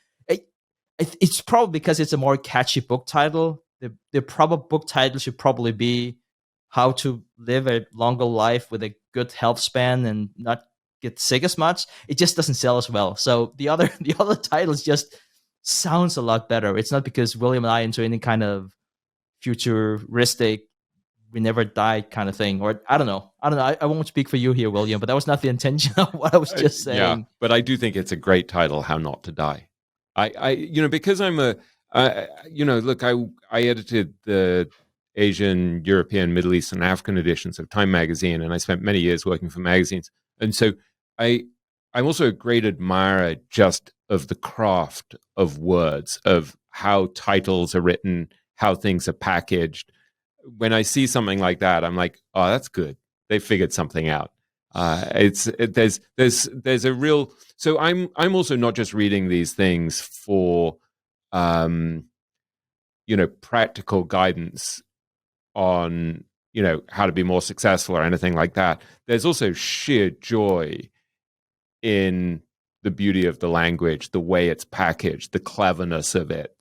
It's probably because it's a more catchy book title. The proper book title should probably be How to Live a Longer Life with a Good Health Span and Not Get Sick as Much. It just doesn't sell as well. So the other titles just sounds a lot better. It's not because William and I into any kind of futuristic we never die kind of thing, or I don't know. I won't speak for you here, William, but that was not the intention of what I was just saying. Yeah, but I do think it's a great title, How Not to Die. Because I'm look, I edited the Asian, European, Middle East, and African editions of Time magazine, and I spent many years working for magazines. And so I'm also a great admirer just of the craft of words, of how titles are written, how things are packaged. When I see something like that, I'm like, oh, that's good. They figured something out. There's a real. So I'm also not just reading these things for, practical guidance on, how to be more successful or anything like that. There's also sheer joy in the beauty of the language, the way it's packaged, the cleverness of it.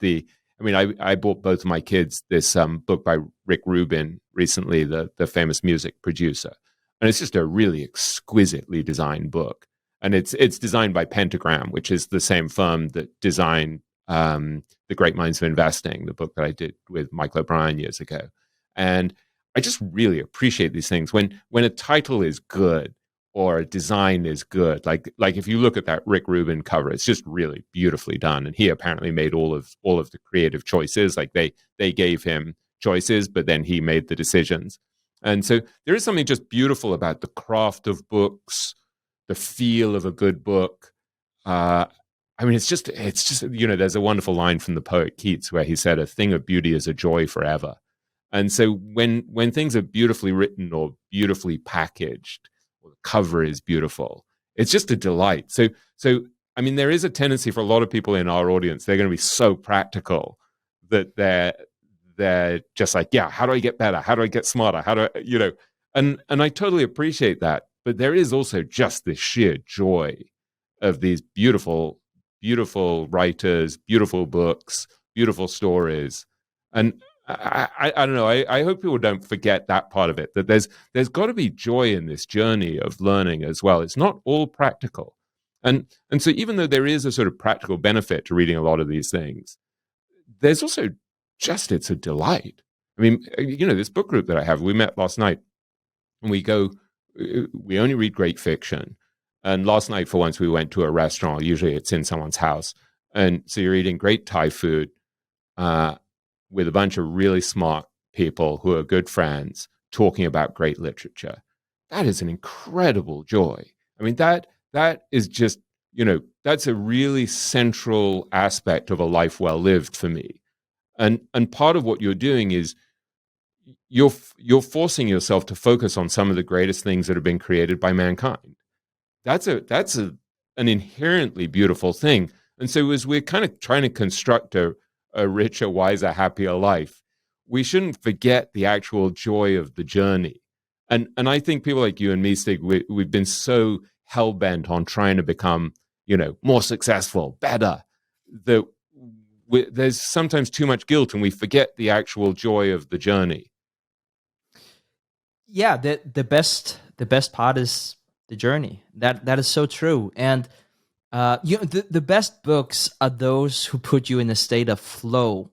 I bought both of my kids this book by Rick Rubin recently, the famous music producer. And it's just a really exquisitely designed book. And it's designed by Pentagram, which is the same firm that designed The Great Minds of Investing, the book that I did with Michael O'Brien years ago. And I just really appreciate these things. When a title is good or a design is good, like if you look at that Rick Rubin cover, it's just really beautifully done. And he apparently made all of the creative choices. Like they gave him choices, but then he made the decisions. And so there is something just beautiful about the craft of books, the feel of a good book. I mean, it's just, there's a wonderful line from the poet Keats where he said, "A thing of beauty is a joy forever." And so when things are beautifully written or beautifully packaged, or the cover is beautiful, it's just a delight. So I mean, there is a tendency for a lot of people in our audience, they're going to be so practical that they're just like, yeah, how do I get better? How do I get smarter? How do I, and I totally appreciate that. But there is also just this sheer joy of these beautiful, beautiful writers, beautiful books, beautiful stories. And I don't know. I hope people don't forget that part of it, that there's got to be joy in this journey of learning as well. It's not all practical. And so even though there is a sort of practical benefit to reading a lot of these things, there's also just, it's a delight. I mean, this book group that I have, we met last night and we only read great fiction. And last night, for once, we went to a restaurant. Usually it's in someone's house. And so you're eating great Thai food with a bunch of really smart people who are good friends talking about great literature. That is an incredible joy. I mean, that is just, that's a really central aspect of a life well lived for me. And part of what you're doing is you're forcing yourself to focus on some of the greatest things that have been created by mankind. That's an inherently beautiful thing. And so as we're kind of trying to construct a richer, wiser, happier life, we shouldn't forget the actual joy of the journey. And I think people like you and me, Stig, we've been so hell-bent on trying to become, more successful, better, that there's sometimes too much guilt and we forget the actual joy of the journey. Yeah, the best part is the journey. That is so true. And the best books are those who put you in a state of flow.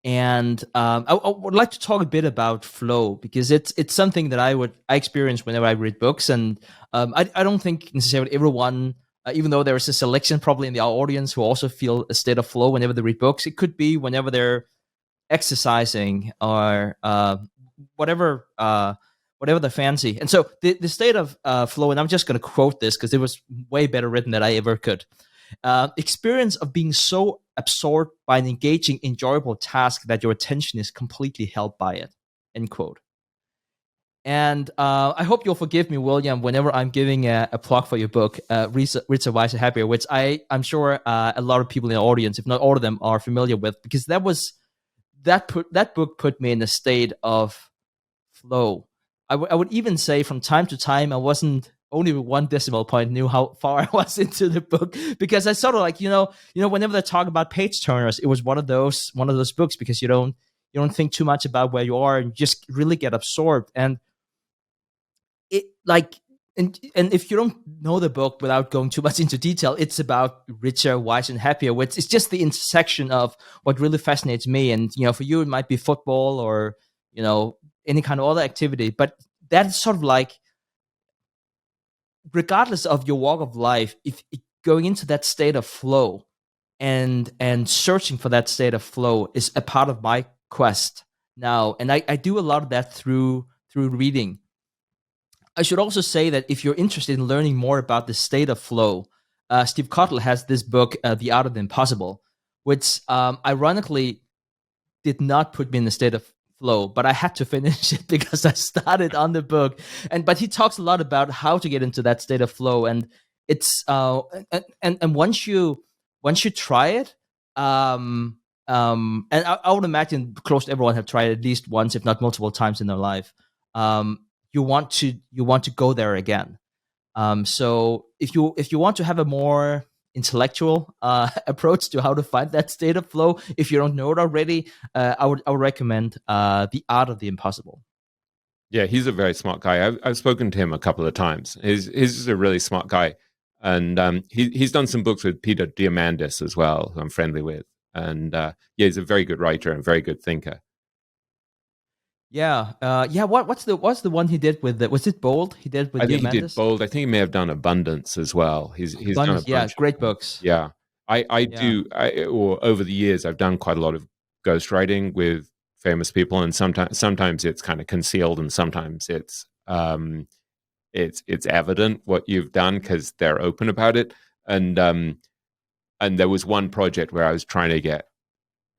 And I would like to talk a bit about flow, because it's something that I experience whenever I read books. And I don't think necessarily everyone, even though there is a selection probably in our audience who also feel a state of flow whenever they read books. It could be whenever they're exercising or whatever they fancy. And so the state of flow, and I'm just going to quote this because it was way better written than I ever could. Experience of being so absorbed by an engaging, enjoyable task that your attention is completely held by it, end quote. And I hope you'll forgive me, William, whenever I'm giving a plug for your book, Richer, Wiser, Happier, which I'm sure a lot of people in the audience, if not all of them, are familiar with, because that book put me in a state of flow. I would even say from time to time, I wasn't only with one decimal point knew how far I was into the book, because I sort of like, whenever they talk about page turners, it was one of those books, because you don't think too much about where you are and just really get absorbed. And it like, and if you don't know the book without going too much into detail, it's about richer, wiser, and happier, which is just the intersection of what really fascinates me. And, for you, it might be football or, any kind of other activity, but that's sort of like, regardless of your walk of life, if going into that state of flow and searching for that state of flow is a part of my quest now. And I do a lot of that through reading. I should also say that if you're interested in learning more about the state of flow, Steve Kotler has this book, The Art of the Impossible, which ironically did not put me in the state of flow, but I had to finish it because I started on the book. But he talks a lot about how to get into that state of flow, and it's and once you try it, and I would imagine close to everyone have tried it at least once, if not multiple times in their life. You want to go there again. So if you want to have a more intellectual approach to how to find that state of flow, if you don't know it already, I would recommend The Art of the Impossible. Yeah, he's a very smart guy. I've spoken to him a couple of times. He's a really smart guy, and he's done some books with Peter Diamandis as well, who I'm friendly with. And he's a very good writer and very good thinker. Yeah. What's the one he did with was it Bold? He did with I think Diamandis? he did Bold. I think he may have done Abundance as well. He's done a bunch great books. Yeah, or over the years I've done quite a lot of ghostwriting with famous people, and sometimes it's kind of concealed, and sometimes it's evident what you've done because they're open about it. And there was one project where I was trying to get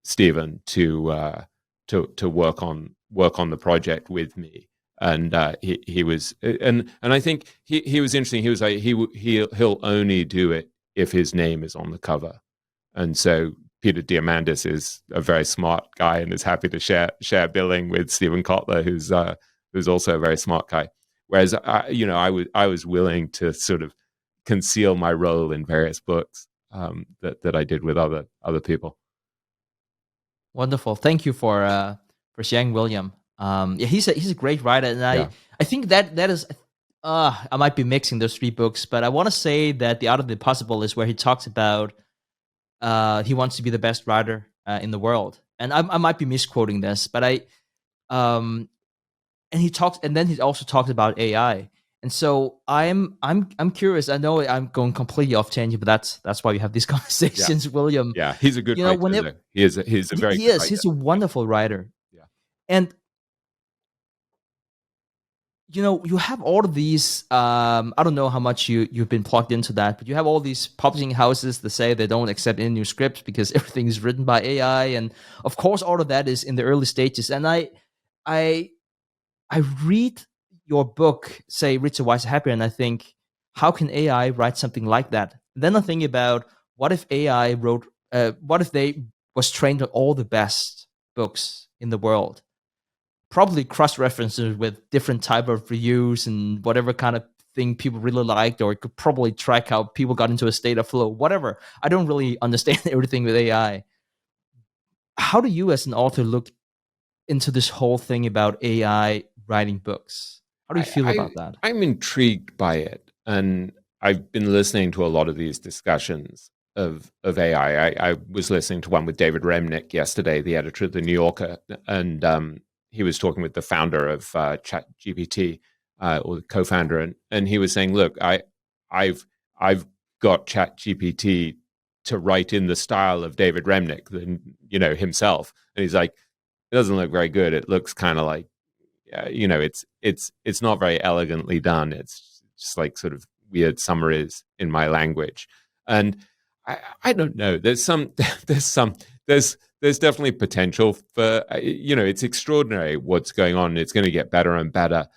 Stephen to work on the project with me, and he was, and I think he was interesting. He was like he'll only do it if his name is on the cover, and so Peter Diamandis is a very smart guy and is happy to share billing with Stephen Kotler, who's also a very smart guy. Whereas I was willing to sort of conceal my role in various books that I did with other people. Wonderful. Thank you for sharing, William. Yeah, he's a great writer, and I think that is. I might be mixing those three books, but I want to say that The Art of the Possible is where he talks about he wants to be the best writer in the world, and I might be misquoting this, but and then he also talks about AI. And so I'm curious. I know I'm going completely off tangent, but that's why we have these conversations, William. Yeah, he's a good writer. He's a very good writer. He's a wonderful writer. Yeah. And you have all of these. I don't know how much you've been plugged into that, but you have all these publishing houses that say they don't accept any new scripts because everything is written by AI, and of course all of that is in the early stages. And I read your book, say Richer, Wiser, Happier, and I think, how can AI write something like that? And then I think about, what if AI wrote, what if they was trained on all the best books in the world? Probably cross-references with different type of reviews and whatever kind of thing people really liked, or it could probably track how people got into a state of flow, whatever. I don't really understand everything with AI. How do you as an author look into this whole thing about AI writing books? How do you feel about that? I'm intrigued by it, and I've been listening to a lot of these discussions of AI. I was listening to one with David Remnick yesterday, the editor of the New Yorker, and he was talking with the founder of ChatGPT, or the co-founder, and he was saying, "Look, I've got ChatGPT to write in the style of David Remnick, himself," and he's like, "It doesn't look very good. It looks kind of like." It's not very elegantly done. It's just like sort of weird summaries in my language, and I don't know. There's definitely potential for it's extraordinary what's going on. It's going to get better and better.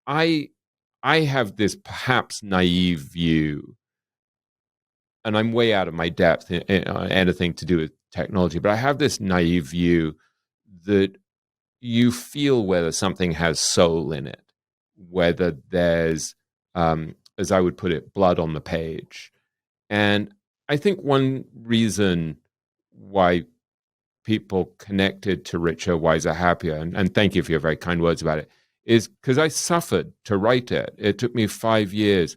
I have this perhaps naive view, and I'm way out of my depth in anything to do with technology, but I have this naive view that you feel whether something has soul in it, whether there's, as I would put it, blood on the page. And I think one reason why people connected to Richer, Wiser, Happier, and thank you for your very kind words about it, is because I suffered to write it. It took me 5 years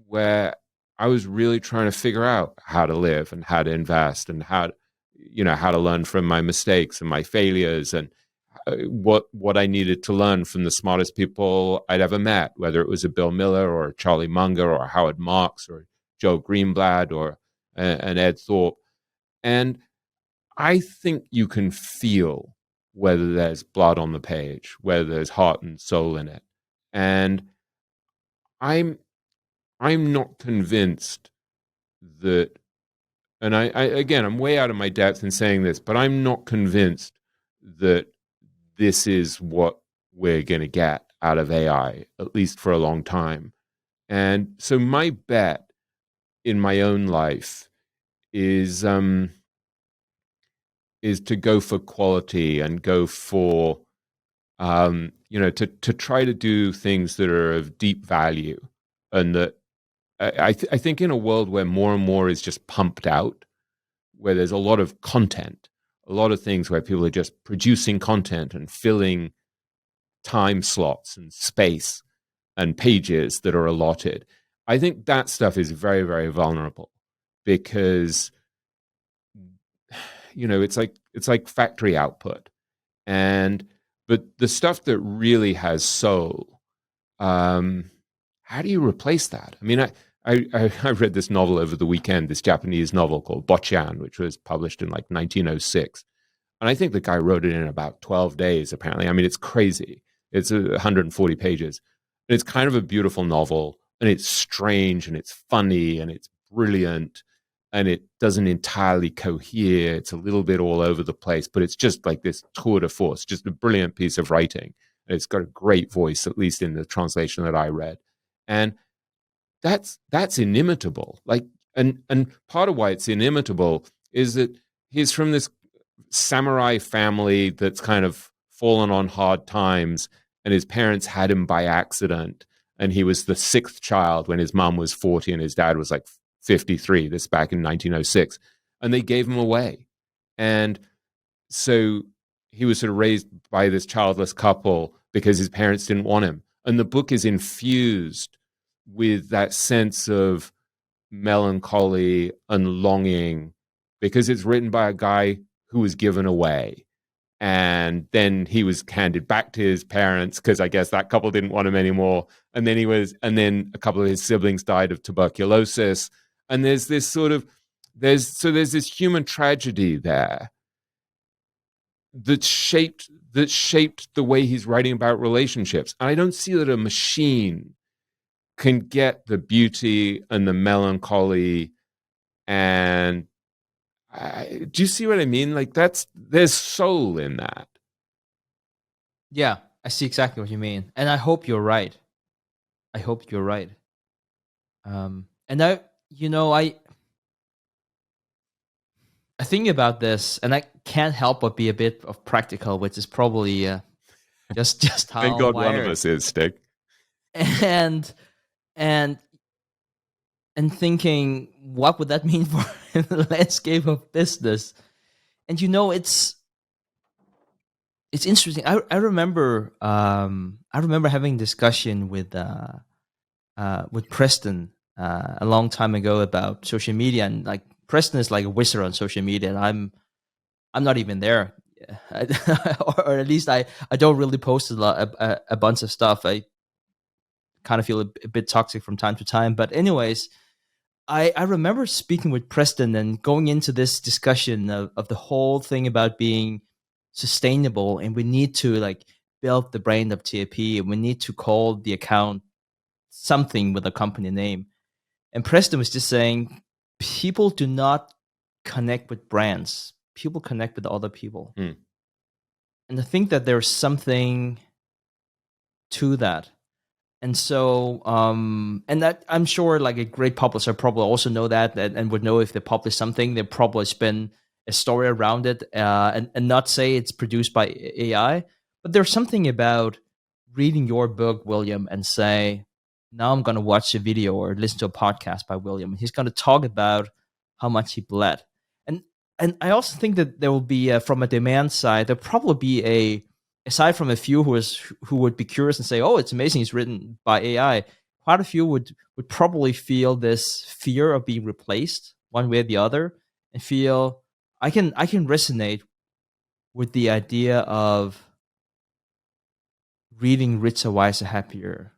where I was really trying to figure out how to live and how to invest and how to learn from my mistakes and my failures, and what I needed to learn from the smartest people I'd ever met, whether it was a Bill Miller or Charlie Munger or Howard Marks or Joe Greenblatt or an Ed Thorpe. And I think you can feel whether there's blood on the page, whether there's heart and soul in it. And I'm not convinced that, and I again, I'm way out of my depth in saying this, but I'm not convinced that this is what we're going to get out of AI, at least for a long time. And so my bet in my own life is to go for quality and go for, to try to do things that are of deep value. And that I think in a world where more and more is just pumped out, where there's a lot of content, a lot of things where people are just producing content and filling time slots and space and pages that are allotted, I think that stuff is very, very vulnerable, because it's like factory output. But the stuff that really has soul, how do you replace that? I mean, I read this novel over the weekend, this Japanese novel called Bochan, which was published in like 1906. And I think the guy wrote it in about 12 days, apparently. I mean, it's crazy. It's 140 pages. And it's kind of a beautiful novel, and it's strange, and it's funny, and it's brilliant, and it doesn't entirely cohere. It's a little bit all over the place, but it's just like this tour de force, just a brilliant piece of writing. And it's got a great voice, at least in the translation that I read. And that's inimitable. And part of why it's inimitable is that he's from this samurai family that's kind of fallen on hard times, and his parents had him by accident, and he was the sixth child when his mom was 40 and his dad was like 53. This back in 1906, and they gave him away. And so he was sort of raised by this childless couple because his parents didn't want him. And the book is infused with that sense of melancholy and longing, because it's written by a guy who was given away. And then he was handed back to his parents because I guess that couple didn't want him anymore. And then a couple of his siblings died of tuberculosis. And there's this there's this human tragedy there that shaped the way he's writing about relationships. And I don't see that a machine can get the beauty and the melancholy. And do you see what I mean? Like there's soul in that. Yeah, I see exactly what you mean, and I hope you're right. And I think about this, and I can't help but be a bit of practical, which is probably just how Thank God I'm wired. one of us is, Stig. And thinking, what would that mean for the landscape of business? And it's interesting. I remember having a discussion with Preston a long time ago about social media, and like Preston is like a wizard on social media, and I'm not even there, or at least I don't really post a bunch of stuff. I kind of feel a bit toxic from time to time, but anyways, I remember speaking with Preston and going into this discussion of the whole thing about being sustainable, and we need to like build the brand of TIP, and we need to call the account something with a company name. And Preston was just saying, people do not connect with brands. People connect with other people. Mm. And I think that there's something to that. And so, and that I'm sure like a great publisher probably also know that and would know if they publish something, they probably spin a story around it and not say it's produced by AI. But there's something about reading your book, William, and say, now I'm going to watch a video or listen to a podcast by William. He's going to talk about how much he bled. And I also think that there will be, from a demand side, there'll probably be aside from a few who would be curious and say, "Oh, it's amazing, it's written by AI." Quite a few would probably feel this fear of being replaced one way or the other, and feel I can resonate with the idea of reading Richer, Wiser, Happier,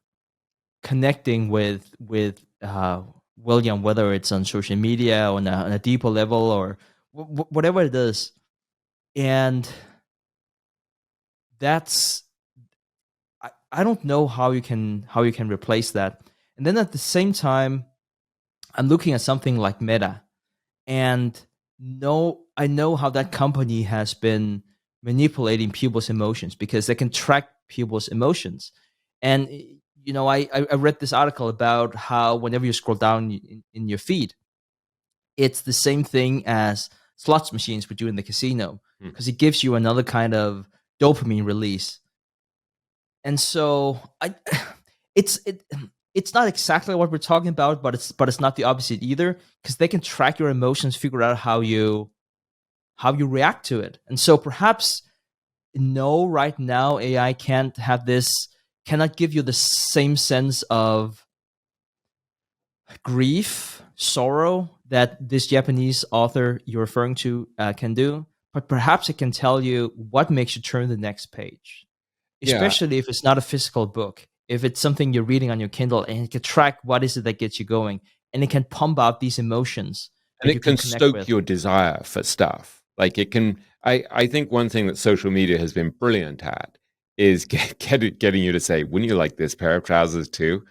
connecting with William, whether it's on social media on a deeper level or whatever it is, and that's I don't know how you can replace that. And then at the same time, I'm looking at something like Meta, and I know how that company has been manipulating people's emotions because they can track people's emotions. And I read this article about how whenever you scroll down in your feed, it's the same thing as slots machines would do in the casino, because it gives you another kind of dopamine release. And so it's not exactly what we're talking about, but it's not the opposite either, because they can track your emotions, figure out how you react to it. And so perhaps right now AI cannot give you the same sense of grief, sorrow that this Japanese author you're referring to can do, but perhaps it can tell you what makes you turn the next page, especially if it's not a physical book. If it's something you're reading on your Kindle, and it can track what is it that gets you going, and it can pump out these emotions. And it can stoke your desire for stuff. Like it can. I think one thing that social media has been brilliant at is getting you to say, "Wouldn't you like this pair of trousers too?"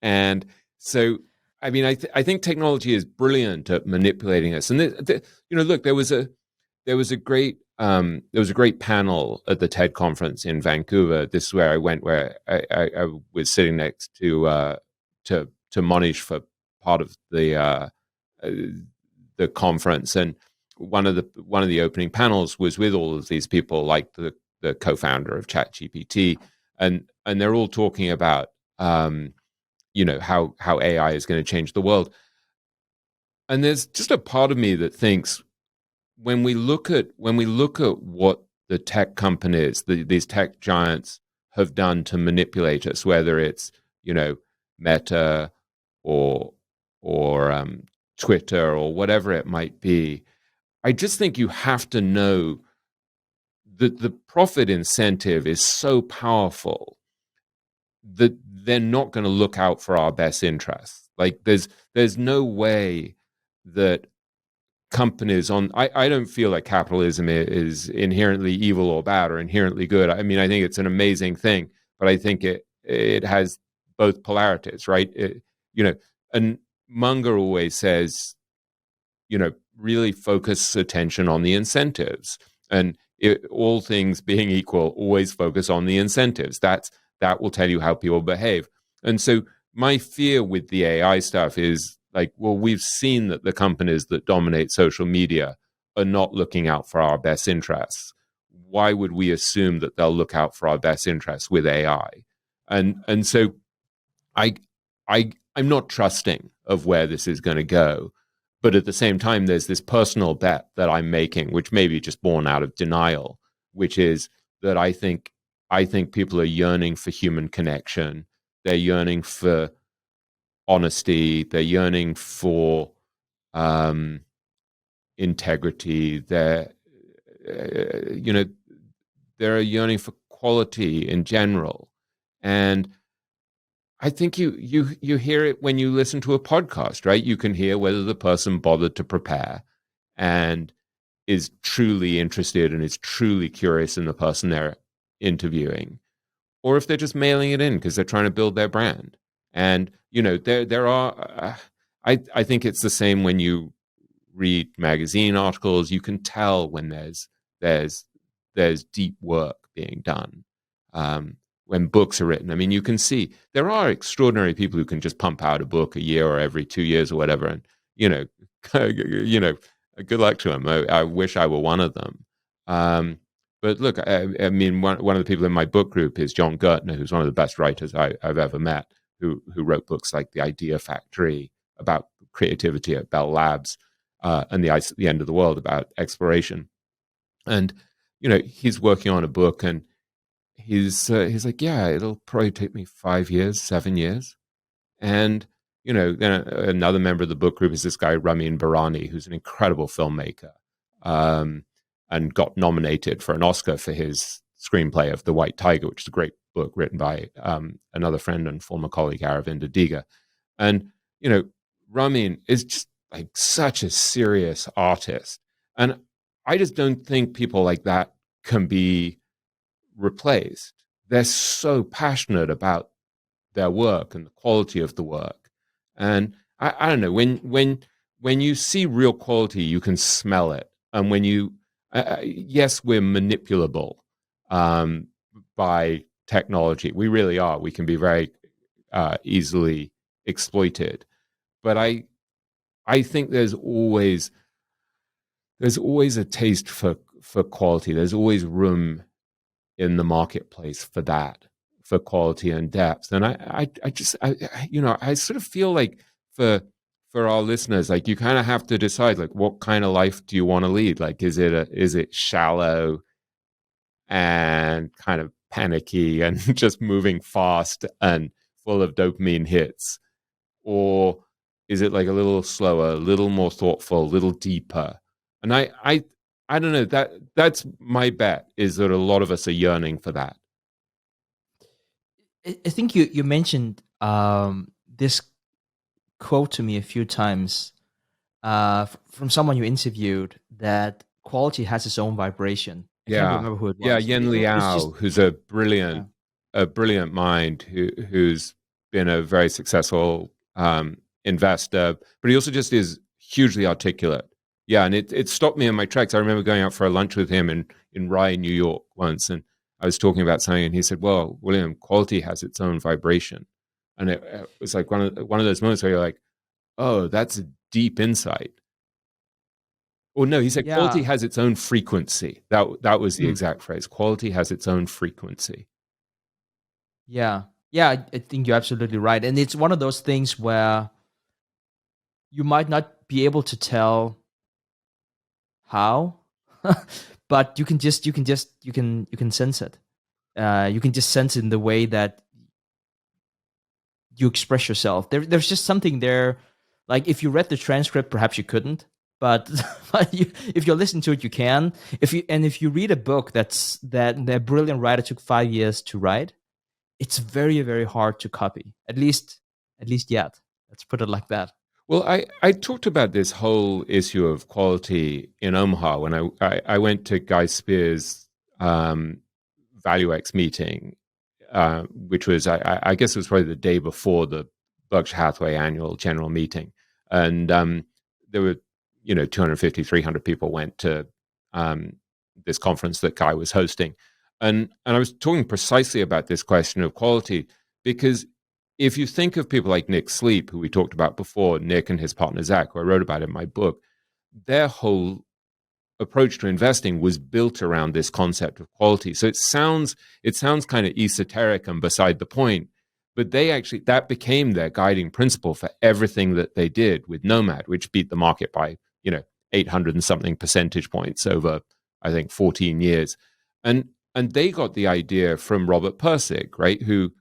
And so, I mean, I think technology is brilliant at manipulating us. And look, there was a great panel at the TED conference in Vancouver. This is where I went, where I was sitting next to Monish for part of the conference, and one of the opening panels was with all of these people, like the co-founder of ChatGPT, and they're all talking about how AI is going to change the world. And there's just a part of me that thinks when we look at what the tech companies, these tech giants have done to manipulate us, whether it's Meta or Twitter or whatever it might be, I just think you have to know that the profit incentive is so powerful that they're not going to look out for our best interests. Like there's no way that companies I don't feel like capitalism is inherently evil or bad or inherently good. I mean, I think it's an amazing thing, but I think it has both polarities, right? And Munger always says, really focus attention on the incentives, and all things being equal, always focus on the incentives. That will tell you how people behave. And so my fear with the AI stuff is like, well, we've seen that the companies that dominate social media are not looking out for our best interests. Why would we assume that they'll look out for our best interests with AI? And so I'm not trusting of where this is going to go. But at the same time, there's this personal bet that I'm making, which may be just born out of denial, which is that I think people are yearning for human connection. They're yearning for honesty. They're yearning for integrity. They're yearning for quality in general. And I think you hear it when you listen to a podcast, right? You can hear whether the person bothered to prepare and is truly interested and is truly curious in the person they're interviewing, or if they're just mailing it in because they're trying to build their brand. And there are. I think it's the same when you read magazine articles. You can tell when there's deep work being done. When books are written, I mean, you can see there are extraordinary people who can just pump out a book a year or every 2 years or whatever, and good luck to them. I wish I were one of them. But look, I mean, one of the people in my book group is John Gertner, who's one of the best writers I've ever met, who wrote books like The Idea Factory about creativity at Bell Labs, and The End of the World about exploration. And he's working on a book, and he's like, yeah, it'll probably take me 5 years, 7 years. And then another member of the book group is this guy Ramin Barani, who's an incredible filmmaker, and got nominated for an Oscar for his screenplay of The White Tiger, which is a great book written by another friend and former colleague, Aravinda Diga. And Ramin is just like such a serious artist, and I just don't think people like that can be replaced. They're so passionate about their work and the quality of the work. And I don't know, when you see real quality, you can smell it. And when yes, we're manipulable by technology. We really are. We can be very easily exploited. But I think there's always a taste for quality. There's always room in the marketplace for that, for quality and depth. And I sort of feel like for our listeners, like you kind of have to decide, like, what kind of life do you want to lead? Like, is it shallow and kind of panicky and just moving fast and full of dopamine hits? Or is it like a little slower, a little more thoughtful, a little deeper? And I don't know, that's my bet, is that a lot of us are yearning for that. I think you mentioned this quote to me a few times from someone you interviewed, that quality has its own vibration. I can't Yeah, remember who it yeah, was. Yen It's Liao, just who's yeah. a brilliant mind who's been a very successful investor, but he also just is hugely articulate. Yeah, and it stopped me in my tracks. I remember going out for a lunch with him in Rye, New York once, and I was talking about something, and he said, "Well, William, quality has its own vibration," and it was like one of those moments where you're like, "Oh, that's a deep insight." Or no, he said quality Yeah. has its own frequency. That was the Mm. exact phrase. Quality has its own frequency. Yeah. Yeah, I think you're absolutely right. And it's one of those things where you might not be able to tell how, but you can sense it. You can just sense it in the way that you express yourself. There's just something there. Like if you read the transcript, perhaps you couldn't, but, if you're listening to it, you can. If you read a book that brilliant writer took 5 years to write, it's very very hard to copy. At least yet. Let's put it like that. Well, I talked about this whole issue of quality in Omaha when I went to Guy Spears' ValueX meeting, which was, I guess it was probably the day before the Berkshire Hathaway annual general meeting. And there were, 250, 300 people went to this conference that Guy was hosting. And I was talking precisely about this question of quality, because if you think of people like Nick Sleep, who we talked about before, Nick and his partner Zach, who I wrote about in my book, their whole approach to investing was built around this concept of quality. So it sounds kind of esoteric and beside the point, but that became their guiding principle for everything that they did with Nomad, which beat the market by 800 and something percentage points over, I think, 14 years. And they got the idea from Robert Pirsig, right? Who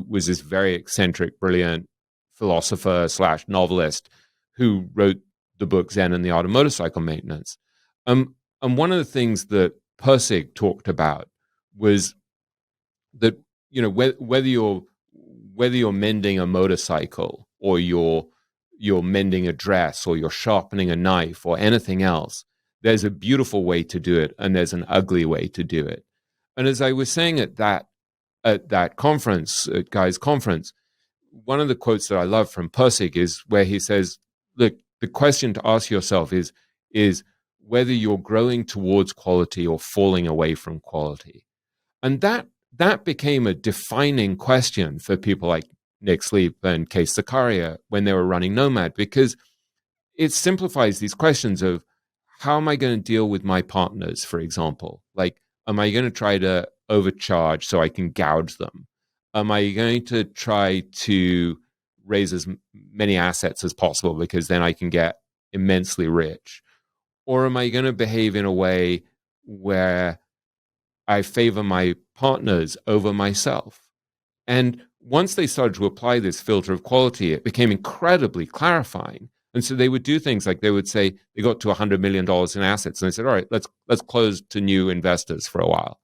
was this very eccentric, brilliant philosopher / novelist who wrote the book Zen and the Art of Motorcycle Maintenance. And one of the things that Pirsig talked about was that whether you're mending a motorcycle, or you're mending a dress, or you're sharpening a knife, or anything else, there's a beautiful way to do it and there's an ugly way to do it. And as I was saying at that conference, at Guy's conference, one of the quotes that I love from Pirsig is where he says, "Look, the question to ask yourself is whether you're growing towards quality or falling away from quality." And that became a defining question for people like Nick Sleep and Case Zakaria when they were running Nomad, because it simplifies these questions of, how am I going to deal with my partners, for example? Like, am I going to try to overcharge so I can gouge them? Am I going to try to raise as many assets as possible because then I can get immensely rich? Or am I going to behave in a way where I favor my partners over myself? And once they started to apply this filter of quality, it became incredibly clarifying. And so they would do things like, they would say they got to $100 million in assets, and they said, "All right, let's close to new investors for a while,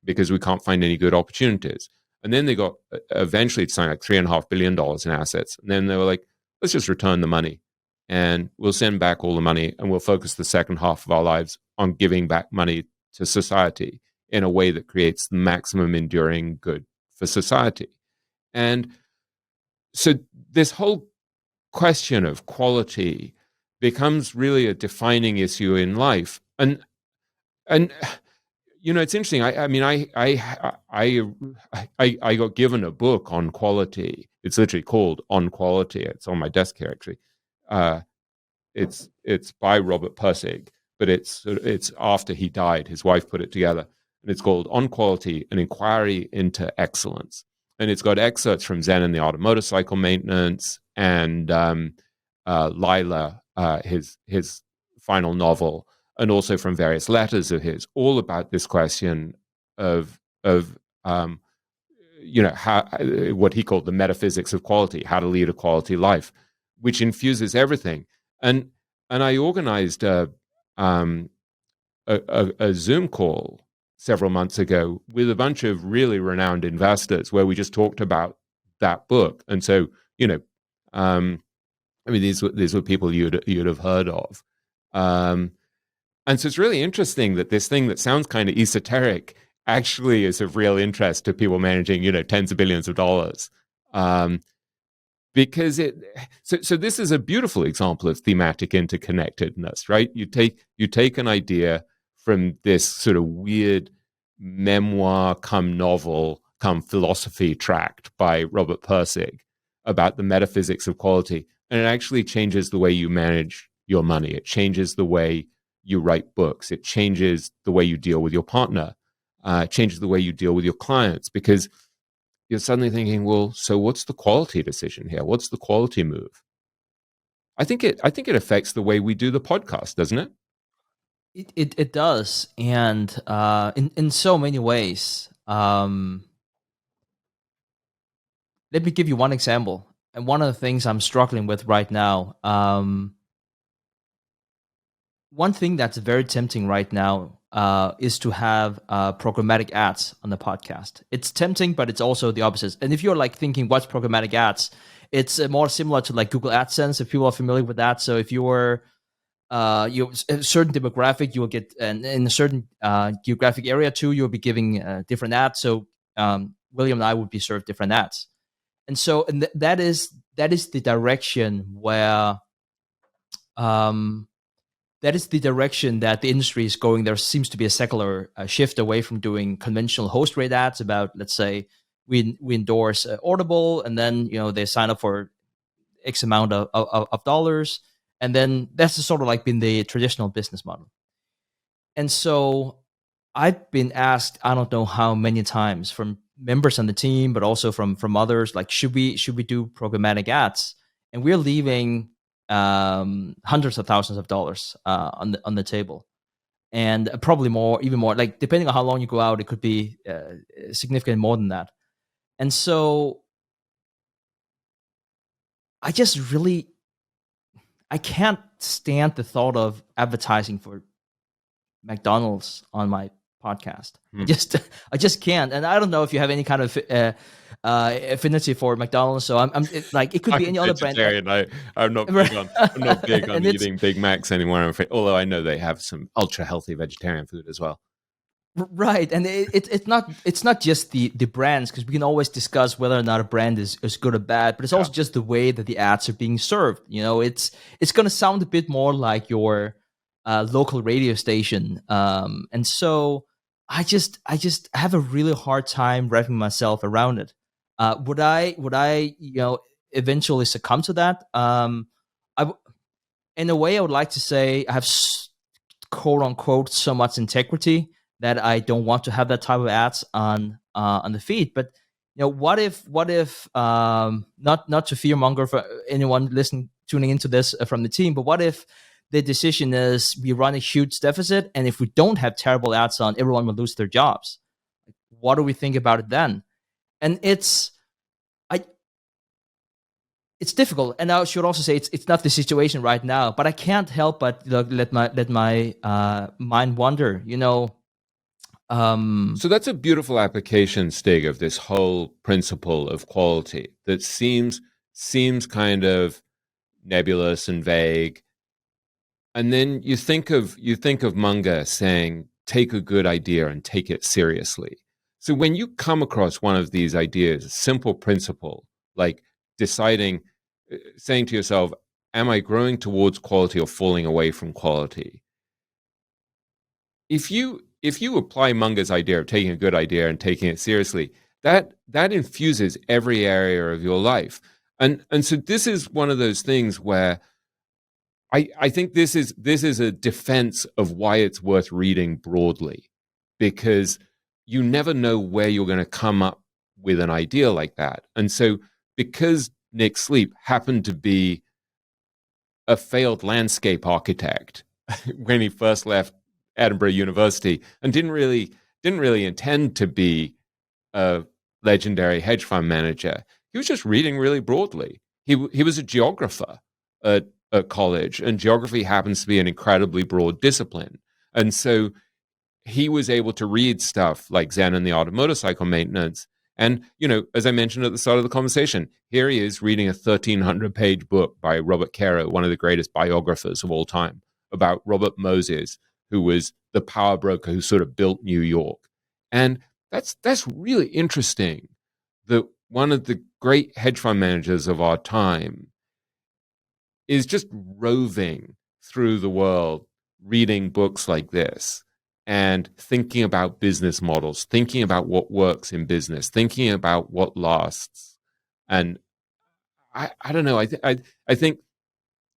because we can't find any good opportunities." And then they got eventually to sign like $3.5 billion in assets. And then they were like, "Let's just return the money, and we'll send back all the money, and we'll focus the second half of our lives on giving back money to society in a way that creates the maximum enduring good for society." And so this whole question of quality becomes really a defining issue in life. And it's interesting. I got given a book on quality. It's literally called On Quality. It's on my desk here, actually. It's by Robert Pirsig, but it's after he died. His wife put it together, and it's called On Quality: An Inquiry into Excellence. And it's got excerpts from Zen and the Art of Motorcycle Maintenance, and Lila, his final novel, and also from various letters of his, all about this question of how, what he called the metaphysics of quality, how to lead a quality life, which infuses everything. And I organized a Zoom call several months ago with a bunch of really renowned investors where we just talked about that book. And so, these were people you'd have heard of. And so it's really interesting that this thing that sounds kind of esoteric actually is of real interest to people managing, tens of billions of dollars. Because so this is a beautiful example of thematic interconnectedness, right? You take an idea from this sort of weird memoir come novel come philosophy tract by Robert Pirsig about the metaphysics of quality, and it actually changes the way you manage your money. It changes the way you write books. It changes the way you deal with your partner. It changes the way you deal with your clients, because you're suddenly thinking, well, so what's the quality decision here? What's the quality move? I think it affects the way we do the podcast, doesn't it? It does, and in so many ways. Let me give you one example, and one of the things I'm struggling with right now. One thing that's very tempting right now is to have programmatic ads on the podcast. It's tempting, but it's also the opposite. And if you're like thinking, what's programmatic ads? It's more similar to like Google AdSense, if people are familiar with that. So if you're a certain demographic, you will get, and in a certain geographic area too, you'll be giving different ads. So William and I would be served different ads. And so that is the direction where that is the direction that the industry is going. There seems to be a secular shift away from doing conventional host rate ads about, let's say, we endorse Audible, and then they sign up for X amount of dollars, and then that's sort of like been the traditional business model. And so I've been asked, I don't know how many times, from members on the team, but also from others, like, should we do programmatic ads? And we're leaving hundreds of thousands of dollars on the table, and probably more, even more. Like, depending on how long you go out, it could be significantly more than that. And so I just really, I can't stand the thought of advertising for McDonald's on my podcast. I just can't. And I don't know if you have any kind of affinity for McDonald's. So I'm like, it could be any other brand. I'm not big on I'm not big on eating Big Macs anymore, I'm afraid. Although I know they have some ultra healthy vegetarian food as well. Right, and it's not just the brands, because we can always discuss whether or not a brand is good or bad, but it's also just the way that the ads are being served. It's going to sound a bit more like your local radio station, and so I just have a really hard time wrapping myself around it. Would I eventually succumb to that? In a way, I would like to say I have quote unquote so much integrity that I don't want to have that type of ads on the feed. But what if not to fearmonger for anyone tuning into this from the team, but what if the decision is we run a huge deficit, and if we don't have terrible ads on, everyone will lose their jobs? What do we think about it then? And it's difficult. And I should also say it's not the situation right now, but I can't help but let my mind wander. So that's a beautiful application, Stig, of this whole principle of quality that seems kind of nebulous and vague. And then you think of Munger saying, take a good idea and take it seriously. So when you come across one of these ideas, a simple principle, like saying to yourself, am I growing towards quality or falling away from quality? If you apply Munger's idea of taking a good idea and taking it seriously, that infuses every area of your life. And so this is one of those things where I think this is a defense of why it's worth reading broadly, because you never know where you're going to come up with an idea like that. And so because Nick Sleep happened to be a failed landscape architect when he first left Edinburgh University and didn't really intend to be a legendary hedge fund manager, he was just reading really broadly. He was a geographer at college, and geography happens to be an incredibly broad discipline. And so he was able to read stuff like Zen and the Art of Motorcycle Maintenance. And, as I mentioned at the start of the conversation, here he is reading a 1,300-page book by Robert Caro, one of the greatest biographers of all time, about Robert Moses, who was the power broker who sort of built New York. And that's really interesting that one of the great hedge fund managers of our time is just roving through the world, reading books like this and thinking about business models, thinking about what works in business, thinking about what lasts. And I don't know. I think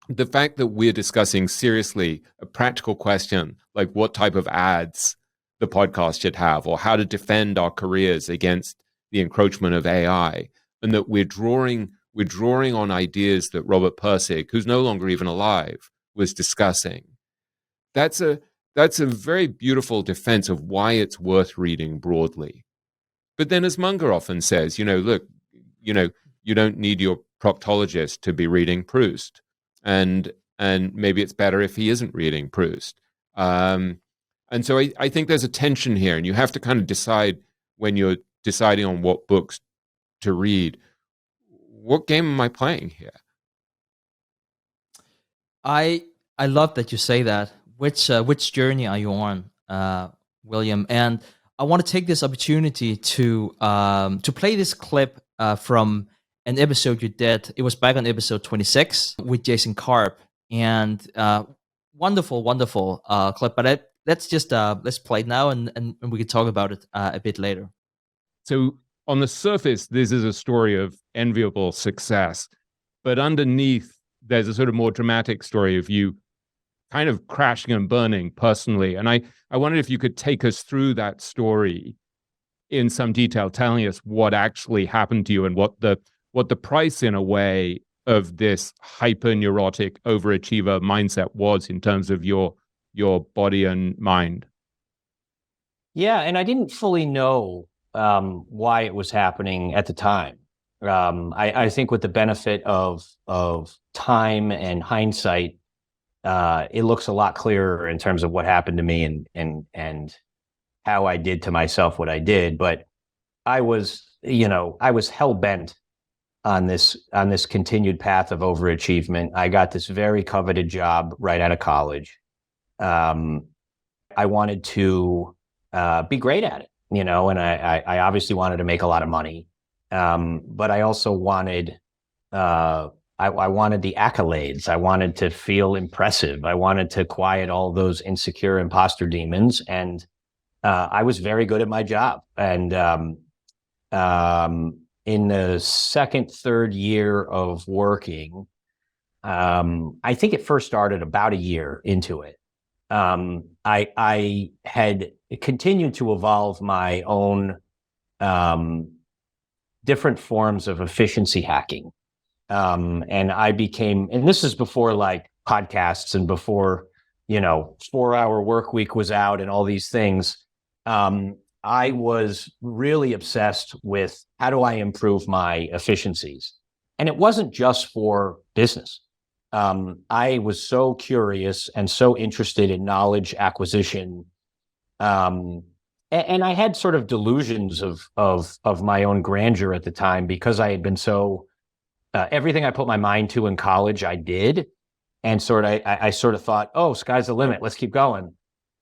the fact that we're discussing seriously a practical question like what type of ads the podcast should have, or how to defend our careers against the encroachment of AI, and that we're drawing on ideas that Robert Pirsig, who's no longer even alive, was discussing. That's a very beautiful defense of why it's worth reading broadly. But then, as Munger often says, look, you don't need your proctologist to be reading Proust, and maybe it's better if he isn't reading Proust. And so I think there's a tension here, and you have to kind of decide when you're deciding on what books to read, what game am I playing here? I love that you say that. Which journey are you on, William? And I want to take this opportunity to play this clip from an episode you did. It was back on episode 26 with Jason Karp, and wonderful clip. But let's play it now, and we can talk about it a bit later. So on the surface, this is a story of enviable success, but underneath, there's a sort of more dramatic story of you kind of crashing and burning personally. And I wondered if you could take us through that story in some detail, telling us what actually happened to you and what the price, in a way, of this hyper-neurotic overachiever mindset was in terms of your body and mind. Yeah, and I didn't fully know why it was happening at the time. I think with the benefit of time and hindsight, it looks a lot clearer in terms of what happened to me and how I did to myself what I did. But I was hell bent on this continued path of overachievement. I got this very coveted job right out of college. I wanted to be great at it, and I obviously wanted to make a lot of money. But I also wanted, I wanted the accolades. I wanted to feel impressive. I wanted to quiet all those insecure imposter demons. And I was very good at my job. And in the second, third year of working, I think it first started about a year into it. I had continued to evolve my own different forms of efficiency hacking. And I became, and this is before like podcasts and before, 4-hour work week was out and all these things. I was really obsessed with how do I improve my efficiencies? And it wasn't just for business. I was so curious and so interested in knowledge acquisition. And I had sort of delusions of my own grandeur at the time because I had been so, everything I put my mind to in college, I did. And I sort of thought, oh, sky's the limit. Let's keep going.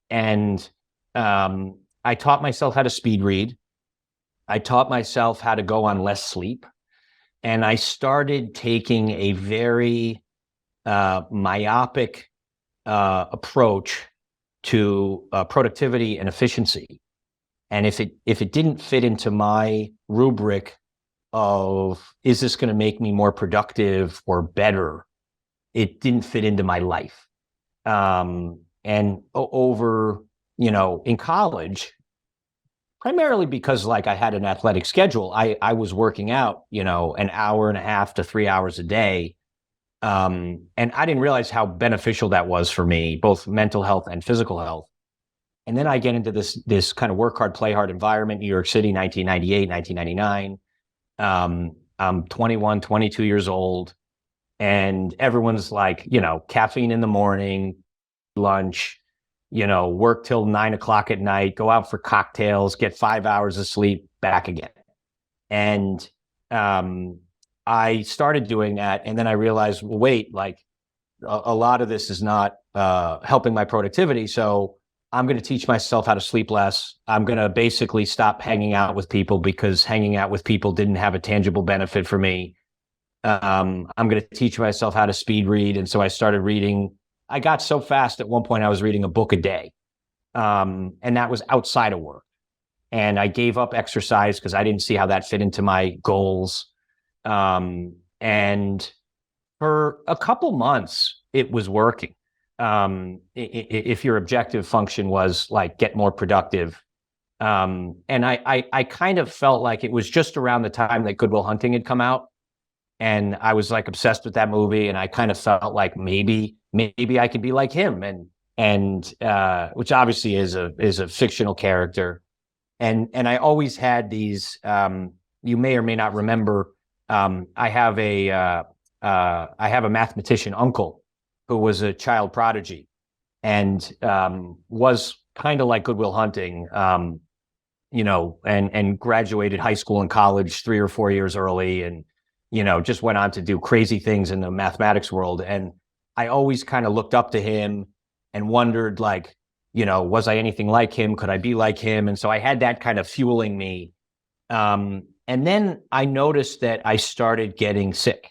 And I taught myself how to speed read. I taught myself how to go on less sleep. And I started taking a very myopic approach to productivity and efficiency. And if it didn't fit into my rubric of, is this going to make me more productive or better? It didn't fit into my life. And over, in college, primarily because like I had an athletic schedule, I was working out, an hour and a half to 3 hours a day. And I didn't realize how beneficial that was for me, both mental health and physical health. And then I get into this kind of work hard, play hard environment, New York City, 1998, 1999. I'm 21, 22 years old, and everyone's like, caffeine in the morning, lunch, work till 9 o'clock at night, go out for cocktails, get 5 hours of sleep, back again. And I started doing that. And then I realized, well, wait, like a lot of this is not helping my productivity. So I'm going to teach myself how to sleep less. I'm going to basically stop hanging out with people because hanging out with people didn't have a tangible benefit for me. I'm going to teach myself how to speed read. And so I started reading. I got so fast at one point, I was reading a book a day. And that was outside of work. And I gave up exercise because I didn't see how that fit into my goals. And for a couple months, it was working. If your objective function was like get more productive. And I kind of felt like it was just around the time that Good Will Hunting had come out. And I was like obsessed with that movie. And I kind of felt like maybe I could be like him. And which obviously is a fictional character. And I always had these, you may or may not remember, I have a mathematician uncle who was a child prodigy and was kind of like Good Will Hunting, and graduated high school and college 3 or 4 years early and, just went on to do crazy things in the mathematics world. And I always kind of looked up to him and wondered like, was I anything like him? Could I be like him? And so I had that kind of fueling me. And then I noticed that I started getting sick.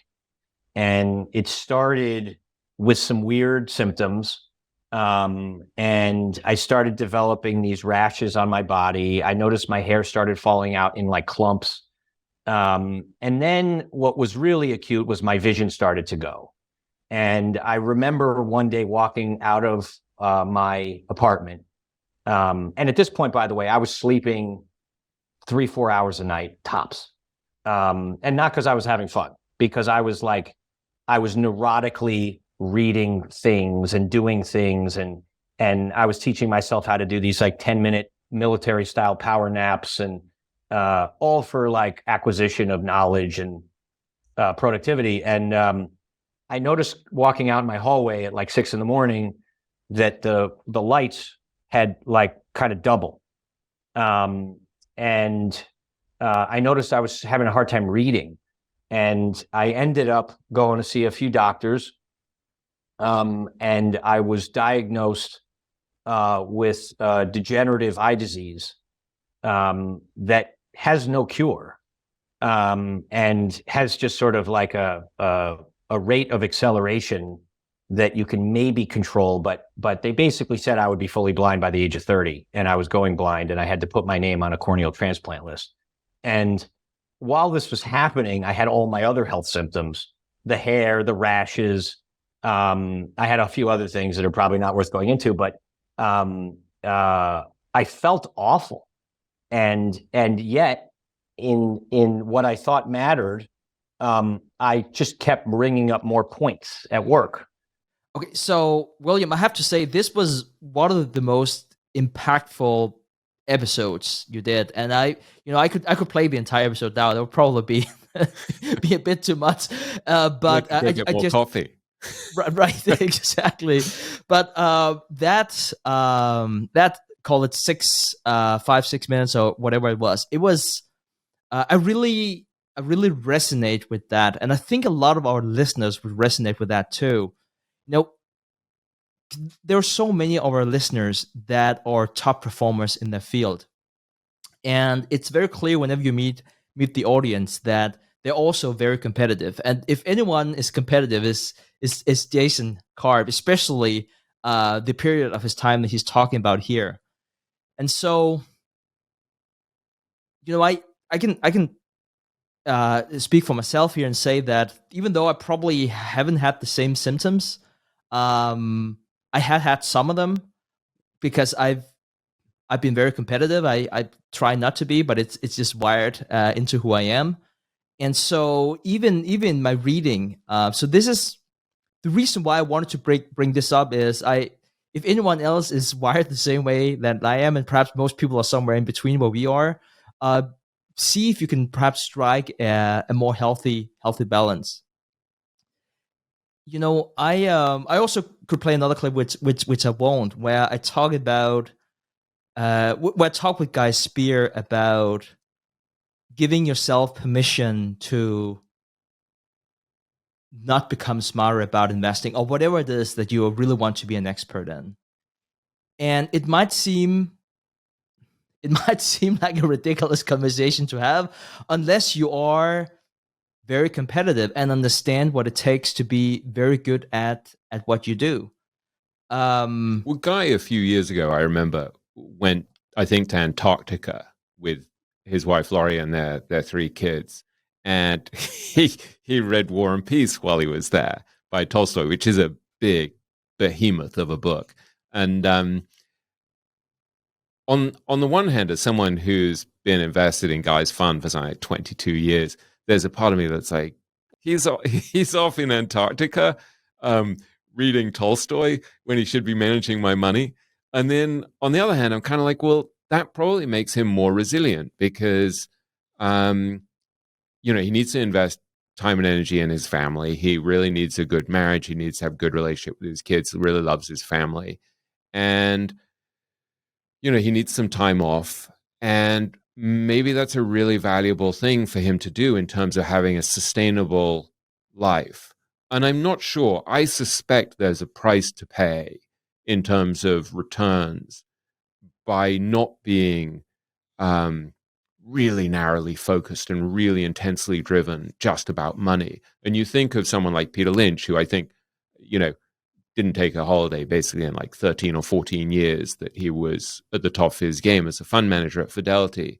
And it started with some weird symptoms. And I started developing these rashes on my body. I noticed my hair started falling out in like clumps. And then what was really acute was my vision started to go. And I remember one day walking out of my apartment. And at this point, by the way, I was sleeping 3-4 hours a night, tops. And not because I was having fun, because I was neurotically reading things and doing things. And I was teaching myself how to do these like 10-minute military style power naps and all for like acquisition of knowledge and productivity. And I noticed walking out in my hallway at like 6 a.m. that the lights had like kind of double. And I noticed I was having a hard time reading. And I ended up going to see a few doctors. And I was diagnosed with degenerative eye disease that has no cure and has just sort of like a rate of acceleration that you can maybe control, but they basically said I would be fully blind by the age of 30, and I was going blind, and I had to put my name on a corneal transplant list. And while this was happening, I had all my other health symptoms, the hair, the rashes. I had a few other things that are probably not worth going into, but I felt awful. And yet in what I thought mattered, I just kept bringing up more points at work. Okay, so William, I have to say this was one of the most impactful episodes you did, and I could play the entire episode now. That would probably be a bit too much, but I just coffee. Right, exactly. But that call it 5-6 minutes or whatever it was. I really resonate with that, and I think a lot of our listeners would resonate with that too. There are so many of our listeners that are top performers in their field, and it's very clear whenever you meet the audience that they're also very competitive. And if anyone is competitive, is Jason Karp, especially the period of his time that he's talking about here. And so, I can speak for myself here and say that even though I probably haven't had the same symptoms, I had some of them because I've been very competitive. I try not to be, but it's just wired into who I am. And so even my reading, so this is the reason why I wanted to bring this up is if anyone else is wired the same way that I am, and perhaps most people are somewhere in between where we are, see if you can perhaps strike a more healthy balance. I also could play another clip which I won't, where I talk about where I talk with Guy Spear about giving yourself permission to not become smarter about investing or whatever it is that you really want to be an expert in. And it might seem like a ridiculous conversation to have unless you are very competitive and understand what it takes to be very good at what you do. Well, Guy, a few years ago, I remember, went, I think, to Antarctica with his wife Laurie and their three kids, and he read War and Peace while he was there by Tolstoy, which is a big behemoth of a book. And on the one hand, as someone who's been invested in Guy's fund for something like 22 years, there's a part of me that's like, he's off in Antarctica, reading Tolstoy when he should be managing my money. And then on the other hand, I'm kind of like, well, that probably makes him more resilient because, he needs to invest time and energy in his family. He really needs a good marriage. He needs to have a good relationship with his kids. He really loves his family. And, he needs some time off. And maybe that's a really valuable thing for him to do in terms of having a sustainable life. And I'm not sure. I suspect there's a price to pay in terms of returns by not being really narrowly focused and really intensely driven just about money. And you think of someone like Peter Lynch, who I think, didn't take a holiday basically in like 13 or 14 years that he was at the top of his game as a fund manager at Fidelity.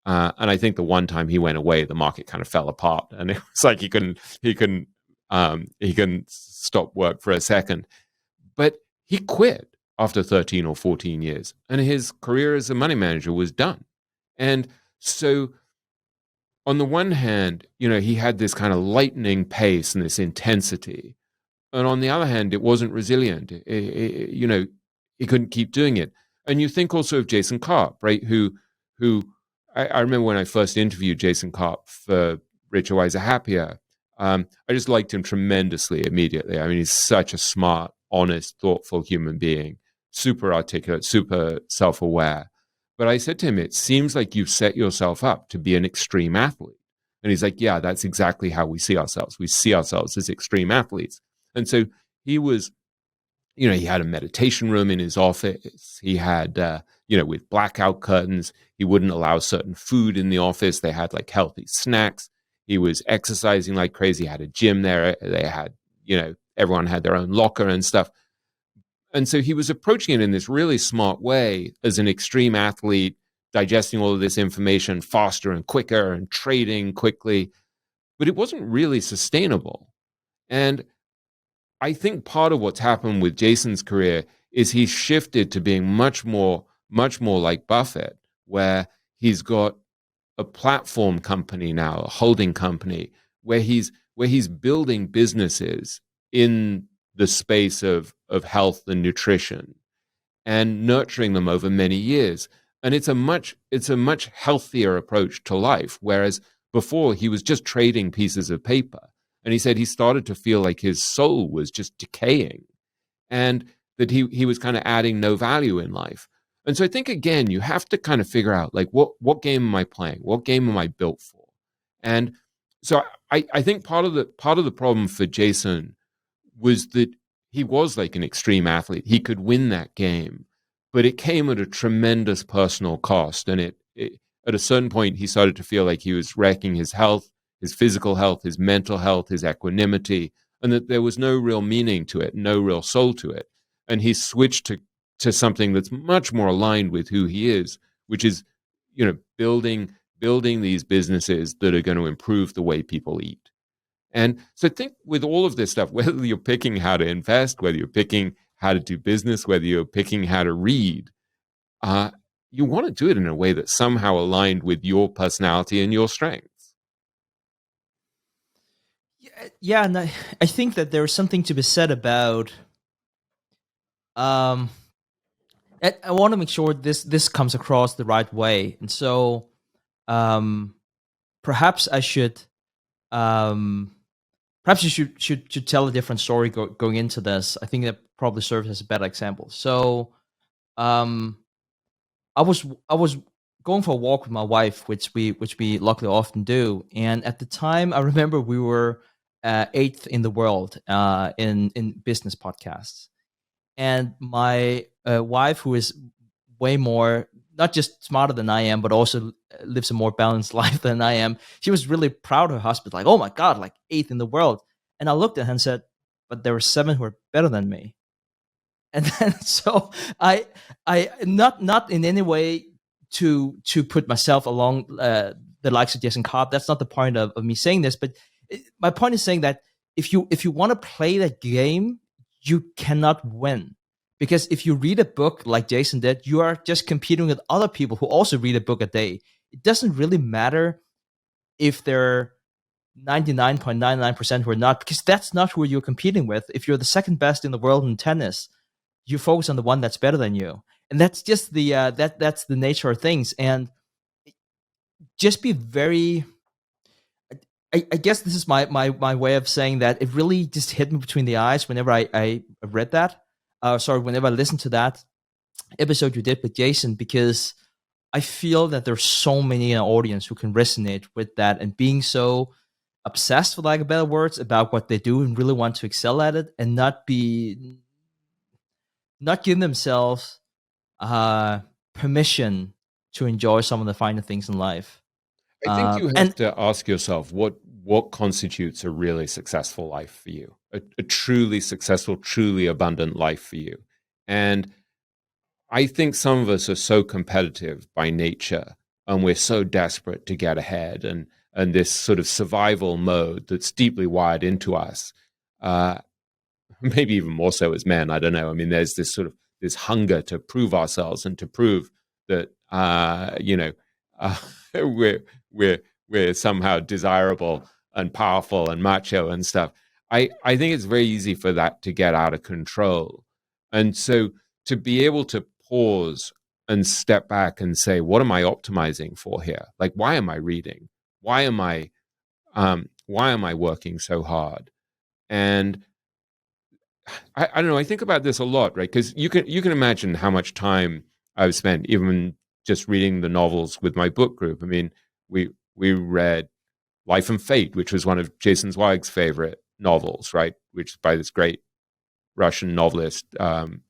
And I think the one time he went away, the market kind of fell apart, and it was like he couldn't stop work for a second. But he quit after 13 or 14 years, and his career as a money manager was done. And so on the one hand, he had this kind of lightning pace and this intensity. And on the other hand, it wasn't resilient. He couldn't keep doing it. And you think also of Jason Karp, right? Who I remember when I first interviewed Jason Karp for Richer, Wiser, Happier. I just liked him tremendously immediately. I mean, he's such a smart, honest, thoughtful human being, super articulate, super self-aware. But I said to him, it seems like you've set yourself up to be an extreme athlete. And he's like, yeah, that's exactly how we see ourselves. We see ourselves as extreme athletes. And so he was, he had a meditation room in his office. He had, with blackout curtains, he wouldn't allow certain food in the office. They had like healthy snacks. He was exercising like crazy. He had a gym there. They had, everyone had their own locker and stuff. And so he was approaching it in this really smart way as an extreme athlete, digesting all of this information faster and quicker and trading quickly. But it wasn't really sustainable. And I think part of what's happened with Jason's career is he's shifted to being much more like Buffett, where he's got a platform company now, a holding company, where he's building businesses in the space of health and nutrition and nurturing them over many years. And it's a much healthier approach to life, whereas before he was just trading pieces of paper. And he said he started to feel like his soul was just decaying and that he was kind of adding no value in life. And so I think, again, you have to kind of figure out, like, what game am I playing? What game am I built for? And so I think part of the problem for Jason was that he was like an extreme athlete. He could win that game, but it came at a tremendous personal cost. And it at a certain point, he started to feel like he was wrecking his health, his physical health, his mental health, his equanimity, and that there was no real meaning to it, no real soul to it. And he switched to something that's much more aligned with who he is, which is, building these businesses that are going to improve the way people eat. And so I think with all of this stuff, whether you're picking how to invest, whether you're picking how to do business, whether you're picking how to read, you want to do it in a way that's somehow aligned with your personality and your strengths. Yeah, and I think that there's something to be said about. I want to make sure this comes across the right way, and so perhaps I should. Perhaps you should tell a different story going into this. I think that probably serves as a better example. So, I was going for a walk with my wife, which we luckily often do. And at the time, I remember we were eighth in the world in business podcasts. And my wife, who is way more, not just smarter than I am, but also lives a more balanced life than I am, she was really proud of her husband. Like, oh my God, like 8th in the world. And I looked at her and said, but there were 7 who are better than me. And then so I not in any way to put myself along the likes of Jason Cobb. That's not the point of me saying this, but my point is saying that if you want to play that game, you cannot win. Because if you read a book like Jason did, you are just competing with other people who also read a book a day. It doesn't really matter if they're 99.99% who are not, because that's not who you're competing with. If you're the second best in the world in tennis, you focus on the one that's better than you, and that's just the that's the nature of things. And just be very. I guess this is my way of saying that it really just hit me between the eyes whenever I read that. Whenever I listened to that episode you did with Jason, because I feel that there's so many in our audience who can resonate with that, and being so obsessed, for lack of better words, about what they do and really want to excel at it, and not give themselves permission to enjoy some of the finer things in life. I think you have And to ask yourself what constitutes a really successful life for you, a truly successful, truly abundant life for you. And I think some of us are so competitive by nature, and we're so desperate to get ahead, and this sort of survival mode that's deeply wired into us. Maybe even more so as men. I don't know. I mean, there's this sort of this hunger to prove ourselves and to prove that we're somehow desirable and powerful and macho and stuff. I think it's very easy for that to get out of control, and so to be able to pause and step back and say, what am I optimizing for here? Like, why am I reading? Why am I working so hard? And I don't know. I think about this a lot, right? Because you can imagine how much time I've spent even just reading the novels with my book group. I mean, we read Life and Fate, which was one of Jason Zweig's favorite novels, right? Which is by this great Russian novelist,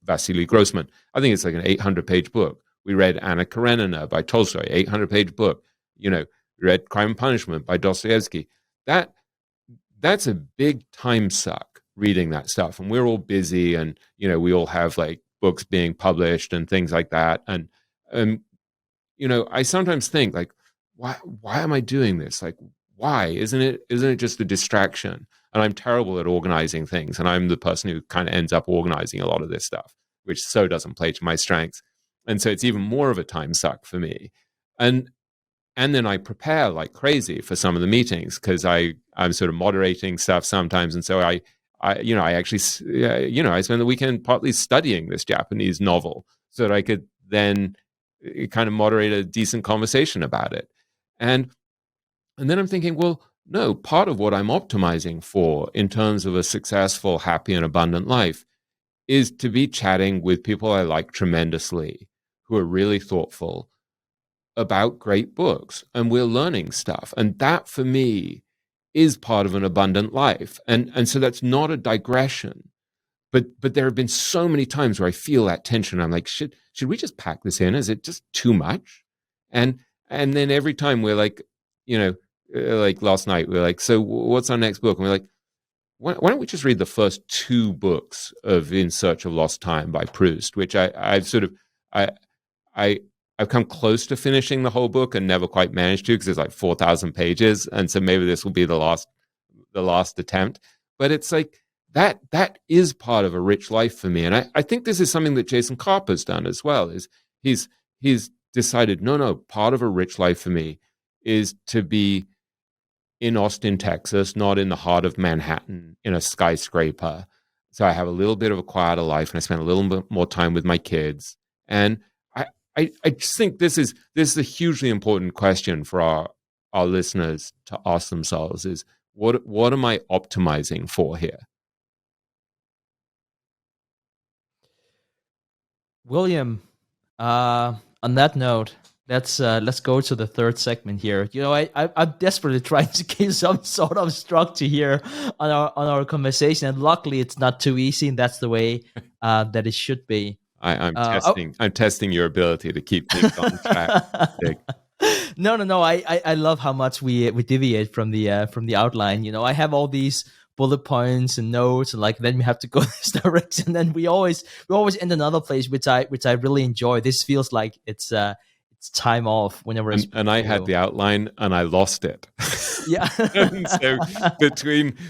Vasily Grossman. I think it's like an 800-page book. We read Anna Karenina by Tolstoy, 800-page book. We read Crime and Punishment by Dostoevsky. That's a big time suck reading that stuff. And we're all busy, and, we all have like books being published and things like that. And, I sometimes think like, why am I doing this? Like, why? Isn't it just a distraction? And I'm terrible at organizing things. And I'm the person who kind of ends up organizing a lot of this stuff, which so doesn't play to my strengths. And so it's even more of a time suck for me. And then I prepare like crazy for some of the meetings, because I'm sort of moderating stuff sometimes. And so I actually, I spend the weekend partly studying this Japanese novel so that I could then kind of moderate a decent conversation about it. And then I'm thinking, well, no, part of what I'm optimizing for in terms of a successful, happy, and abundant life is to be chatting with people I like tremendously, who are really thoughtful about great books, and we're learning stuff. And that for me is part of an abundant life. And so that's not a digression. But there have been so many times where I feel that tension. I'm like, should we just pack this in? Is it just too much? And then every time we're like, like last night, we're like, so what's our next book? And we're like, why don't we just read the first 2 books of In Search of Lost Time by Proust, which I've come close to finishing the whole book and never quite managed to, because it's like 4,000 pages. And so maybe this will be the last attempt. But it's like, that is part of a rich life for me. And I think this is something that Jason Carper's done as well, is he's decided, no, part of a rich life for me is to be in Austin, Texas, not in the heart of Manhattan, in a skyscraper. So I have a little bit of a quieter life, and I spend a little bit more time with my kids. And I just think this is a hugely important question for our listeners to ask themselves, is what am I optimizing for here? William, on that note, let's go to the third segment here. I'm desperately trying to keep some sort of structure here on our conversation, and luckily it's not too easy, and that's the way that it should be. I'm Oh. testing your ability to keep things on track. Stig. No. I love how much we deviate from the outline. I have all these bullet points and notes, and like then we have to go this direction. And then we always end another place, which I really enjoy. This feels like it's time off whenever. And I had the outline and I lost it. Yeah. So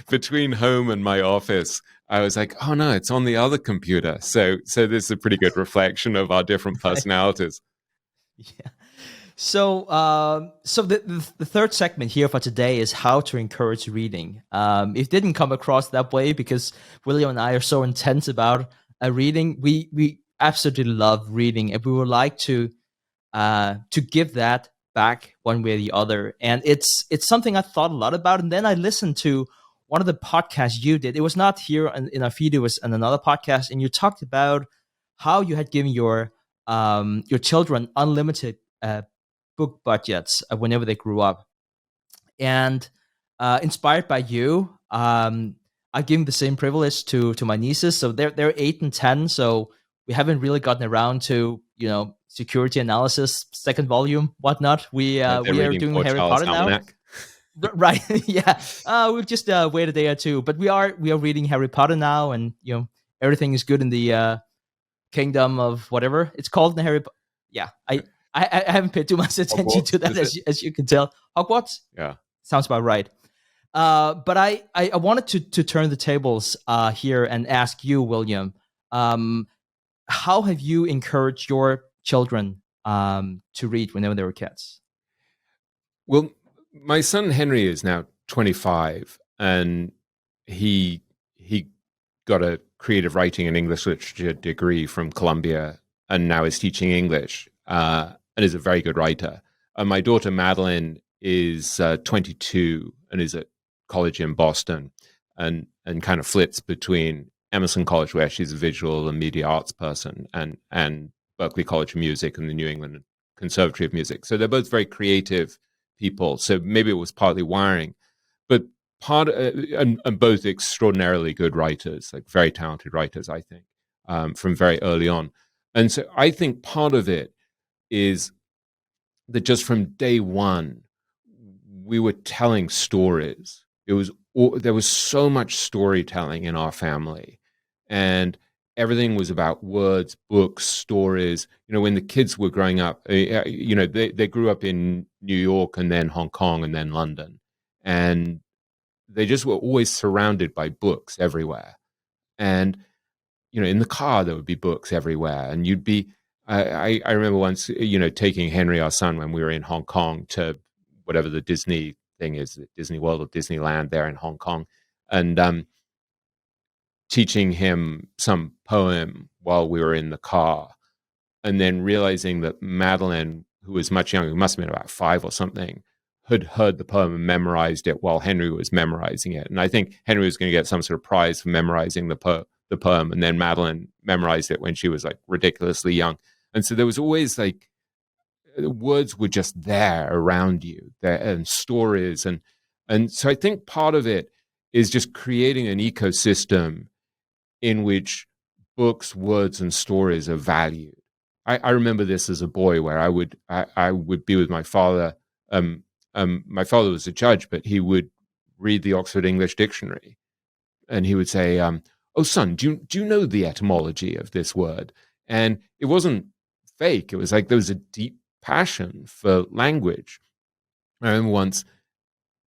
between home and my office, I was like, oh no, it's on the other computer. So this is a pretty good reflection of our different personalities. Yeah. So the third segment here for today is how to encourage reading. It didn't come across that way because William and I are so intense about reading. We absolutely love reading, and we would like to give that back one way or the other. And it's something I thought a lot about. And then I listened to one of the podcasts you did. It was not here in our feed; it was in another podcast, and you talked about how you had given your children unlimited book budgets whenever they grew up. And inspired by you, I give the same privilege to my nieces. So they're 8 and 10. So we haven't really gotten around to security analysis, second volume, whatnot. We are doing Harry Potter now. Right? Yeah. We'll just wait a day or two, but we are reading Harry Potter now, and everything is good in the kingdom of whatever it's called in the Harry. Yeah, I haven't paid too much attention Hogwarts, to that, as you can tell. Hogwarts? Yeah. Sounds about right. But I wanted to turn the tables here and ask you, William, how have you encouraged your children to read whenever they were kids? Well, my son Henry is now 25, and he got a creative writing and English literature degree from Columbia, and now is teaching English. And is a very good writer. My daughter Madeline is 22 and is at college in Boston, and kind of flits between Emerson College, where she's a visual and media arts person, and Berklee College of Music and the New England Conservatory of Music. So they're both very creative people. So maybe it was partly wiring, but and both extraordinarily good writers, like very talented writers, I think, from very early on. And so I think part of it is that just from day one, we were telling stories. There was so much storytelling in our family, and everything was about words, books, stories. When the kids were growing up, they grew up in New York and then Hong Kong and then London, and they just were always surrounded by books everywhere. And in the car there would be books everywhere, and you'd be. I remember once, taking Henry, our son, when we were in Hong Kong to whatever the Disney thing is, Disney World or Disneyland there in Hong Kong, and teaching him some poem while we were in the car, and then realizing that Madeline, who was much younger, who must have been about 5 or something, had heard the poem and memorized it while Henry was memorizing it. And I think Henry was going to get some sort of prize for memorizing the poem, and then Madeline memorized it when she was like ridiculously young. And so there was always like words were just there around you, and stories, and so I think part of it is just creating an ecosystem in which books, words, and stories are valued. I remember this as a boy, where I would be with my father. My father was a judge, but he would read the Oxford English Dictionary, and he would say, "Oh, son, do you know the etymology of this word?" And it wasn't fake. It was like there was a deep passion for language. I remember once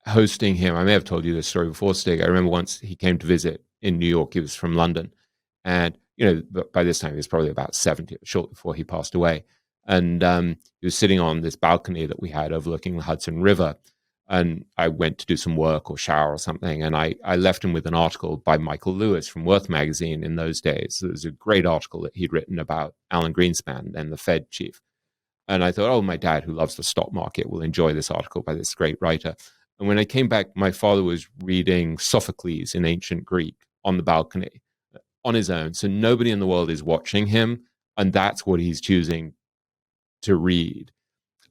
hosting him. I may have told you this story before, Stig. I remember once he came to visit in New York. He was from London, and by this time he was probably about 70, shortly before he passed away. And he was sitting on this balcony that we had overlooking the Hudson River. And I went to do some work or shower or something, and I left him with an article by Michael Lewis from Worth magazine in those days. It was a great article that he'd written about Alan Greenspan, then the Fed chief. And I thought, oh, my dad, who loves the stock market, will enjoy this article by this great writer. And when I came back, my father was reading Sophocles in ancient Greek on the balcony on his own. So nobody in the world is watching him, and that's what he's choosing to read.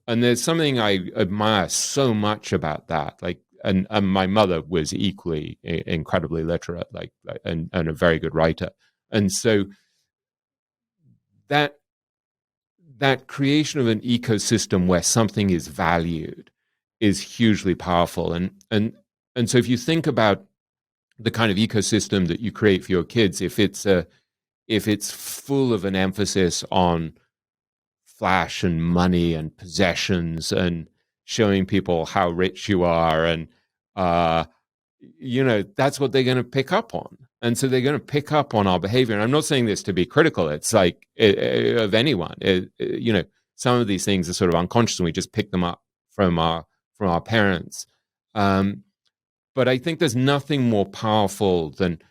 And there's something I admire so much about that. Like, and my mother was equally incredibly literate, like, and a very good writer. And so that creation of an ecosystem where something is valued is hugely powerful. And so if you think about the kind of ecosystem that you create for your kids, if it's full of an emphasis on flash and money and possessions and showing people how rich you are, and that's what they're going to pick up on. And so they're going to pick up on our behavior. And I'm not saying this to be critical. It's like of anyone. Some of these things are sort of unconscious, and we just pick them up from our parents. But I think there's nothing more powerful than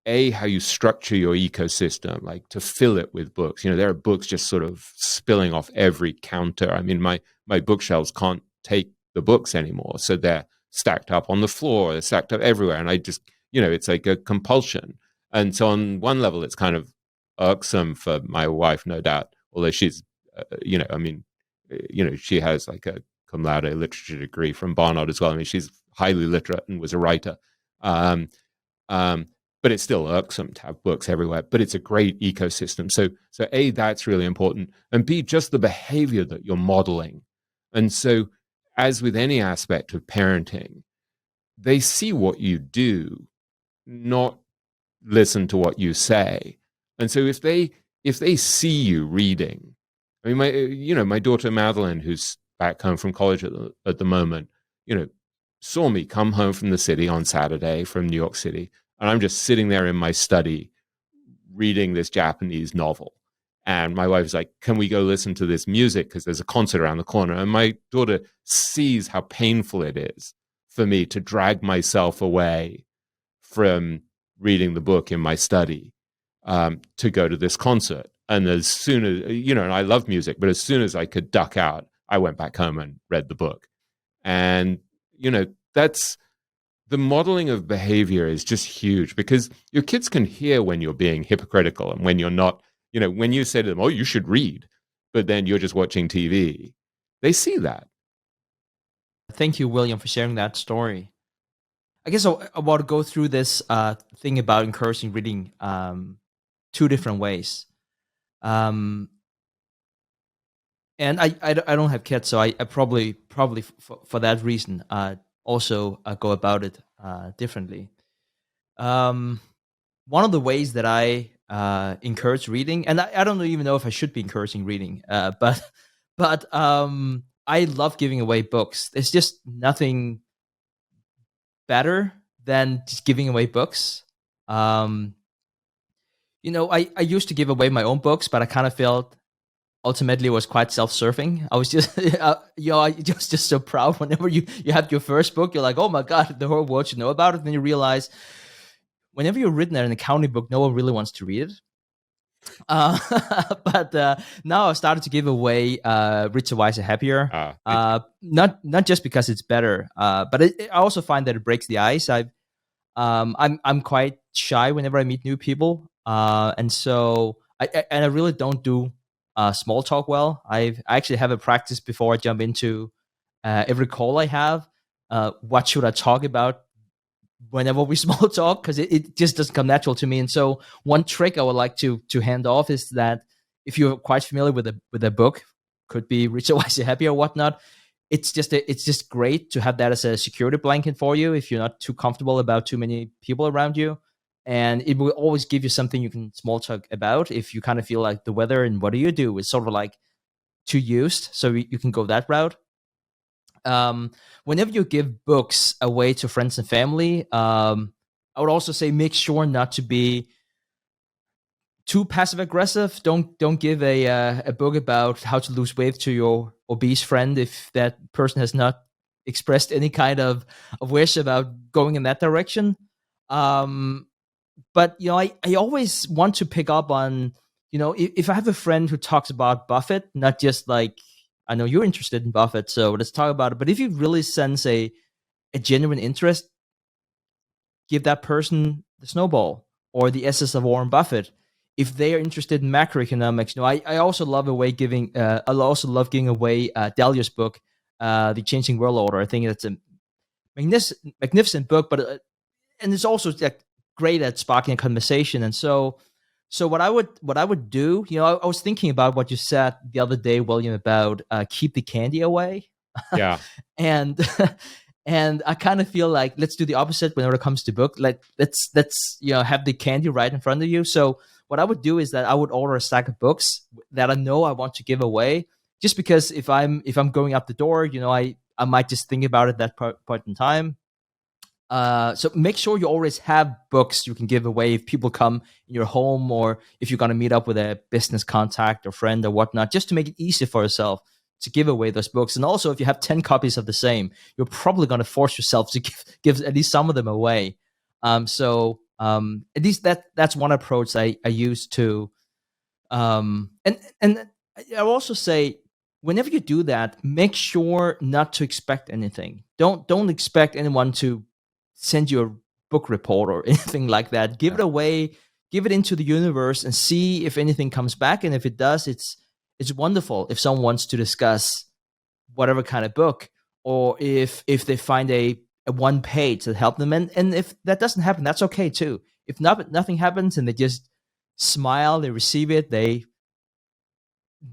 how you structure your ecosystem, like to fill it with books. There are books just sort of spilling off every counter. I mean, my bookshelves can't take the books anymore, so they're stacked up on the floor, they're stacked up everywhere, and I just, it's like a compulsion. And so on one level, it's kind of irksome for my wife, no doubt, although she's, she has like a cum laude literature degree from Barnard as well. I mean, she's highly literate and was a writer. But it's still irksome to have books everywhere. But it's a great ecosystem. So A, that's really important. And B, just the behavior that you're modeling. And so, as with any aspect of parenting, they see what you do, not listen to what you say. And so if they see you reading, I mean, my daughter Madeline, who's back home from college at the moment, saw me come home from the city on Saturday from New York City, and I'm just sitting there in my study reading this Japanese novel. And my wife's like, can we go listen to this music? Because there's a concert around the corner. And my daughter sees how painful it is for me to drag myself away from reading the book in my study to go to this concert. And as soon as, and I love music, but as soon as I could duck out, I went back home and read the book. And, that's the modeling of behavior is just huge, because your kids can hear when you're being hypocritical and when you're not. When you say to them, oh, you should read, but then you're just watching TV, they see that. Thank you, William, for sharing that story. I guess I want to go through this thing about encouraging reading two different ways. And I don't have kids, so I probably for that reason also go about it differently. One of the ways that I encourage reading, and I don't even know if I should be encouraging reading, but I love giving away books. There's just nothing better than just giving away books. I used to give away my own books, but I kind of felt ultimately it was quite self-serving. I was just, I just so proud whenever you have your first book. You're like, oh my God, the whole world should know about it. Then you realize whenever you're written an accounting book, no one really wants to read it. But now I started to give away Richer, Wiser, Happier. Not just because it's better, but I also find that it breaks the ice. I'm quite shy whenever I meet new people, and so I really don't do small talk well. I actually have a practice before I jump into every call I have. What should I talk about whenever we small talk, because it just doesn't come natural to me. And so one trick I would like to hand off is that if you're quite familiar with a book, could be Richer, Wiser, Happier or whatnot, it's just great to have that as a security blanket for you if you're not too comfortable about too many people around you. And it will always give you something you can small talk about if you kind of feel like the weather and what do you do is sort of like too used, so you can go that route. Whenever you give books away to friends and family, I would also say make sure not to be too passive aggressive. Don't give a book about how to lose weight to your obese friend if that person has not expressed any kind of wish about going in that direction. But I always want to pick up on, if I have a friend who talks about Buffett, not just like, I know you're interested in Buffett, so let's talk about it. But if you really sense a genuine interest, give that person the Snowball or the Essence of Warren Buffett. if they are interested in macroeconomics, I also love I also love giving away Dalio's book, The Changing World Order. I think that's a magnificent book, but and it's also like great at sparking a conversation. And so what I would do, I was thinking about what you said the other day, William, about keep the candy away. Yeah. And and I kind of feel like let's do the opposite whenever it comes to book. Like let's have the candy right in front of you. So what I would do is that I would order a stack of books that I know I want to give away, just because if I'm going out the door, I might just think about it that point in time. So make sure you always have books you can give away if people come in your home, or if you're going to meet up with a business contact or friend or whatnot, just to make it easy for yourself to give away those books. And also, if you have 10 copies of the same, you're probably going to force yourself to give at least some of them away. So at least that's one approach I use to. And I'll also say, whenever you do that, make sure not to expect anything. Don't expect anyone to send you a book report or anything like that. Give it away, give it into the universe, and see if anything comes back. And if it does, it's wonderful if someone wants to discuss whatever kind of book, or if they find a one page that helped them. And if that doesn't happen, that's okay too. If nothing happens and they just smile, they receive it, they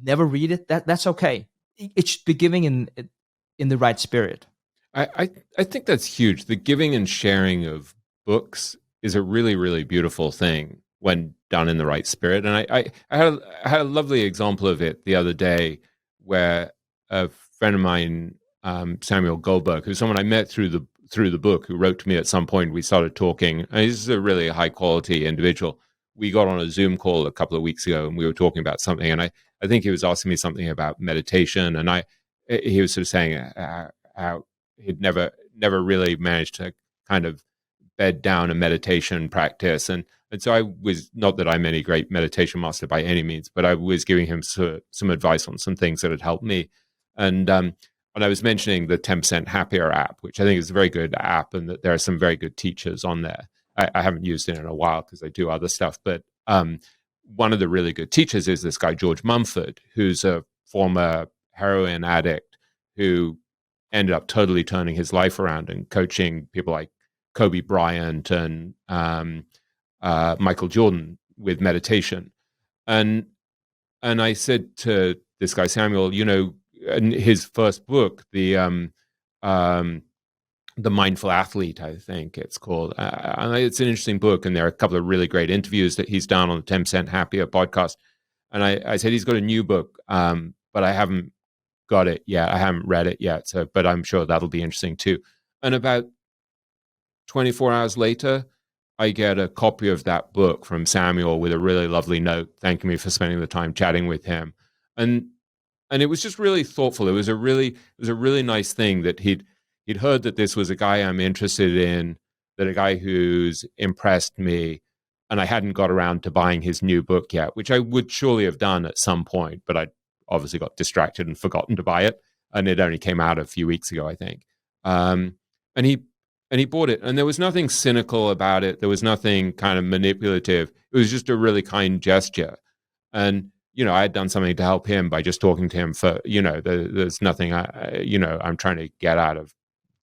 never read it, that's okay. It should be giving in the right spirit. I think that's huge. The giving and sharing of books is a really, really beautiful thing when done in the right spirit. And I had a lovely example of it the other day, where a friend of mine, Samuel Goldberg, who's someone I met through the book, who wrote to me at some point. We started talking. And he's a really high quality individual. We got on a Zoom call a couple of weeks ago, and we were talking about something. And I think he was asking me something about meditation, and he was sort of saying how he'd never really managed to kind of bed down a meditation practice. And so I was, not that I'm any great meditation master by any means, but I was giving him some advice on some things that had helped me. And I was mentioning the 10% Happier app, which I think is a very good app, and that there are some very good teachers on there. I haven't used it in a while because I do other stuff, but one of the really good teachers is this guy, George Mumford, who's a former heroin addict who ended up totally turning his life around and coaching people like Kobe Bryant and Michael Jordan with meditation. And I said to this guy, Samuel, in his first book, the Mindful Athlete, I think it's called. It's an interesting book, and there are a couple of really great interviews that he's done on the 10% Happier podcast. And I said he's got a new book, but I haven't got it yet. I haven't read it yet, but I'm sure that'll be interesting too. And about 24 hours later, I get a copy of that book from Samuel with a really lovely note thanking me for spending the time chatting with him. And it was just really thoughtful. It was a really nice thing that he'd heard that this was a guy I'm interested in, that a guy who's impressed me, and I hadn't got around to buying his new book yet, which I would surely have done at some point, but I obviously got distracted and forgotten to buy it, and it only came out a few weeks ago, I think. And he bought it, and there was nothing cynical about it. There was nothing kind of manipulative. It was just a really kind gesture. And I had done something to help him by just talking to him for, there's nothing I'm trying to get out of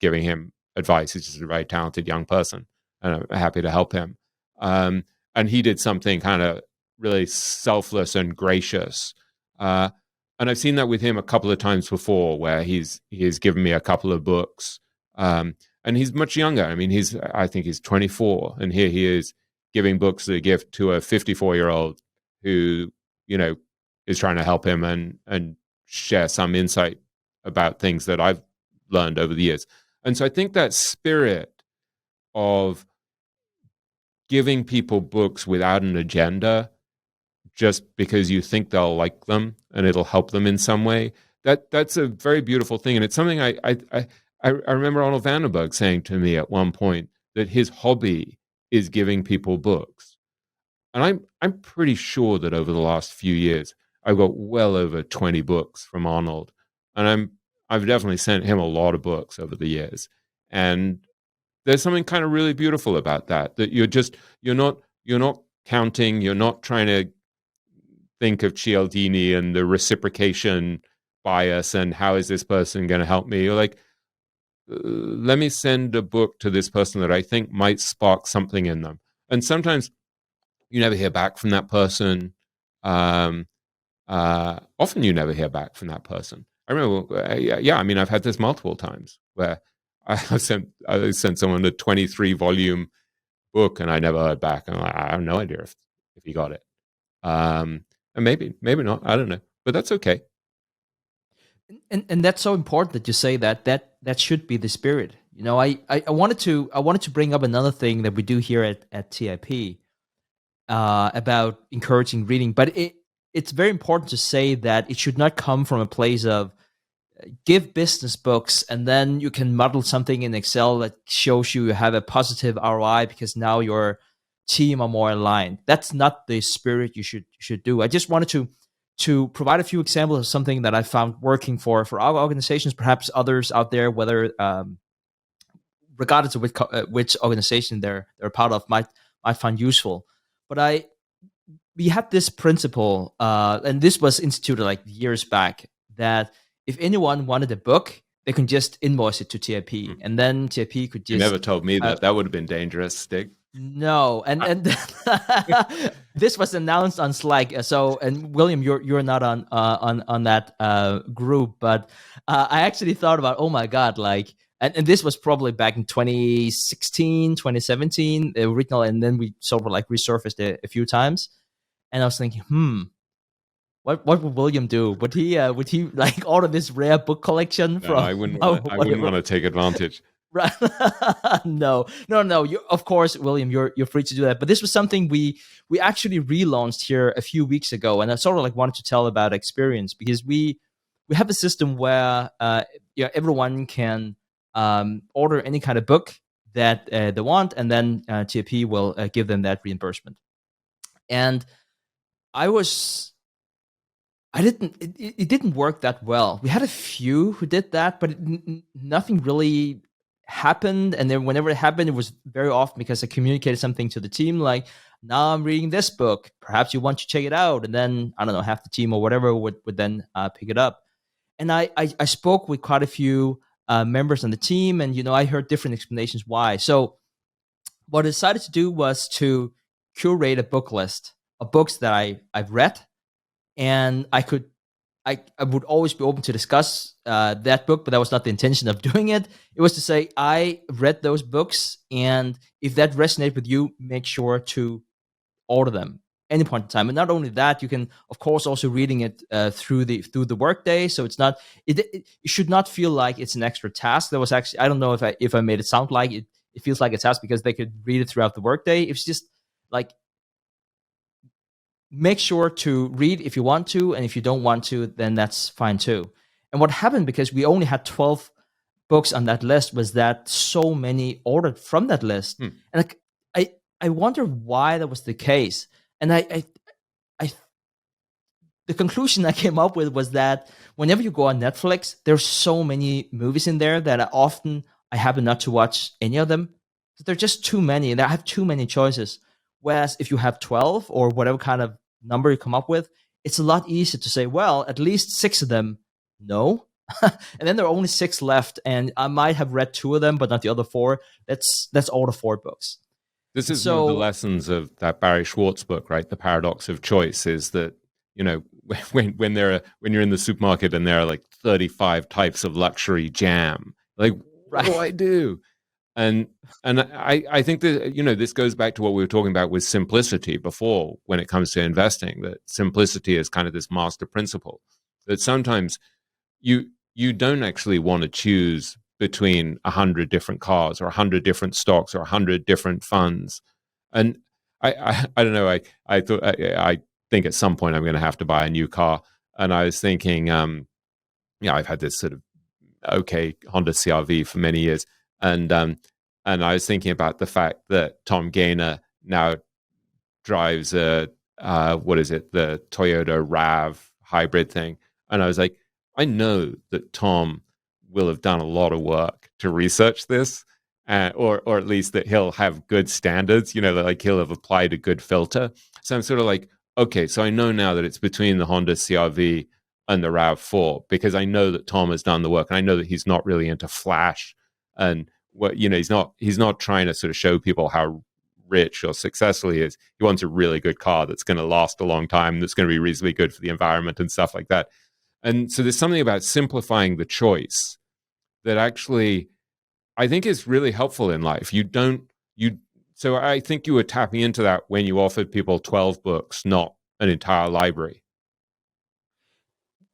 giving him advice. He's just a very talented young person, and I'm happy to help him. And he did something kind of really selfless and gracious. And I've seen that with him a couple of times before, where he's given me a couple of books. And he's much younger. I mean, I think he's 24, and here he is giving books as a gift to a 54-year-old who, is trying to help him and share some insight about things that I've learned over the years. And so I think that spirit of giving people books without an agenda, just because you think they'll like them and it'll help them in some way, that's a very beautiful thing. And it's something I remember Arnold Vandenberg saying to me at one point, that his hobby is giving people books. And I'm pretty sure that over the last few years, I've got well over 20 books from Arnold. And I've definitely sent him a lot of books over the years. And there's something kind of really beautiful about that you're not counting. You're not trying to think of Cialdini and the reciprocation bias and how is this person going to help me. You're like, let me send a book to this person that I think might spark something in them. And sometimes you never hear back from that person. Often you never hear back from that person. I remember, I mean, I've had this multiple times where I sent someone a 23 volume book and I never heard back. And I have no idea if he got it. And maybe not. I don't know, but that's okay. And that's so important that you say that should be the spirit. You know, I wanted to bring up another thing that we do here at TIP about encouraging reading, but it's very important to say that it should not come from a place of give business books and then you can model something in Excel that shows you have a positive ROI because now your team are more aligned. That's not the spirit you should do. I just wanted to provide a few examples of something that I found working for our organizations, perhaps others out there, whether regardless of which organization they're a part of, might find useful. But we had this principle, and this was instituted like years back, that if anyone wanted a book, they can just invoice it to TIP, and then TIP could just. You never told me that. That would have been dangerous, Stig. No, and this was announced on Slack. So, and William, you're not on that group, but I actually thought about, oh my God, like, and this was probably back in 2016, 2017, the original, and then we sort of like resurfaced it a few times, and I was thinking, what would William do? Would he like order this rare book collection from? I wouldn't want to take advantage. Right. No. Of course, William, you're free to do that. But this was something we actually relaunched here a few weeks ago, and I sort of like wanted to tell about experience because we have a system where everyone can order any kind of book that they want, and then TIP will give them that reimbursement. And it didn't work that well. We had a few who did that, but nothing really happened. And then whenever it happened, it was very often because I communicated something to the team, like, now I'm reading this book, perhaps you want to check it out. And then, I don't know, half the team or whatever would then pick it up. And I spoke with quite a few members on the team, and, I heard different explanations why. So what I decided to do was to curate a book list of books that I've read, and I would always be open to discuss that book, but that was not the intention of doing it. It was to say, I read those books, and if that resonates with you, make sure to order them any point in time. And not only that, you can, of course, also reading it through the workday. So it's not, it should not feel like it's an extra task. That was actually, I don't know if I made it sound like it feels like a task because they could read it throughout the workday. It's just like, make sure to read if you want to, and if you don't want to, then that's fine too. And what happened, because we only had 12 books on that list, was that so many ordered from that list. And I wonder why that was the case. And I the conclusion I came up with was that whenever you go on Netflix, there's so many movies in there that I happen not to watch any of them. So there are just too many, and I have too many choices. Whereas if you have 12 or whatever kind of number you come up with, it's a lot easier to say, well, at least 6 of them, no. And then there are only 6 left, and I might have read 2 of them, but not the other 4. That's all the 4 books. This is one of the lessons of that Barry Schwartz book, right? The paradox of choice is that, when you're in the supermarket and there are like 35 types of luxury jam, like, what do I do? And I think that, this goes back to what we were talking about with simplicity before when it comes to investing, that simplicity is kind of this master principle, that sometimes you don't actually want to choose between 100 different cars or 100 different stocks or 100 different funds. And I don't know, I think at some point I'm going to have to buy a new car. And I was thinking, I've had this sort of okay Honda CRV for many years. And I was thinking about the fact that Tom Gaynor now drives the Toyota RAV hybrid thing. And I was like, I know that Tom will have done a lot of work to research this. or at least that he'll have good standards, like he'll have applied a good filter. So I'm sort of like, okay, so I know now that it's between the Honda CRV and the RAV4 because I know that Tom has done the work, and I know that he's not really into flash, and he's not trying to sort of show people how rich or successful he is. He wants a really good car that's going to last a long time, that's going to be reasonably good for the environment and stuff like that. And so there's something about simplifying the choice that actually I think is really helpful in life. So I think you were tapping into that when you offered people 12 books, not an entire library.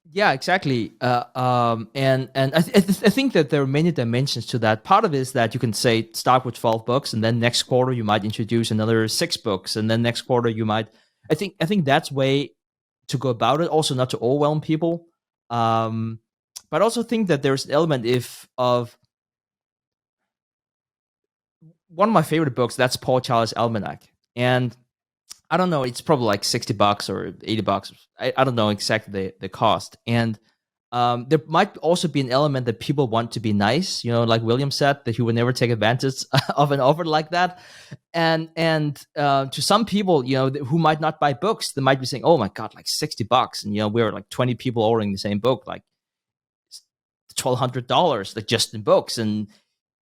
Yeah, exactly. And I think that there are many dimensions to that. Part of it is that you can say start with 12 books, and then next quarter you might introduce another 6 books, and then next quarter you might. I think that's way to go about it. Also, not to overwhelm people, but I also think that there's an element of one of my favorite books. That's Paul Charles' Almanac, and I don't know, it's probably like $60 or $80. I don't know exactly the cost. And there might also be an element that people want to be nice, like William said, that he would never take advantage of an offer like that. And to some people, who might not buy books, they might be saying, oh my God, like $60. And, we're like 20 people ordering the same book, like $1,200, like just in books. And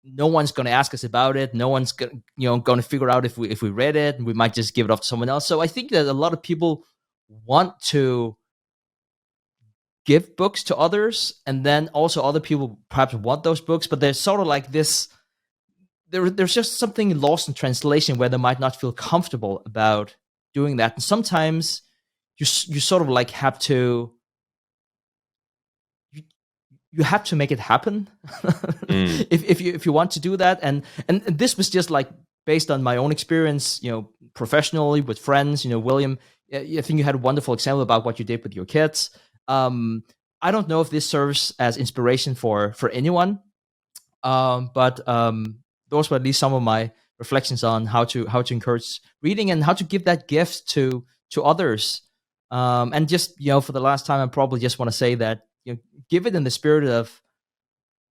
no one's going to ask us about it. No one's going to figure out if we read it, and we might just give it off to someone else. So I think that a lot of people want to give books to others, and then also other people perhaps want those books, but there's sort of like this. There's just something lost in translation where they might not feel comfortable about doing that, and sometimes you sort of like have to. You have to make it happen if you want to do that, and this was just like based on my own experience, professionally with friends. William, I think you had a wonderful example about what you did with your kids. I don't know if this serves as inspiration for anyone, but those were at least some of my reflections on how to encourage reading and how to give that gift to others. And just for the last time, I probably just want to say that. Give it in the spirit of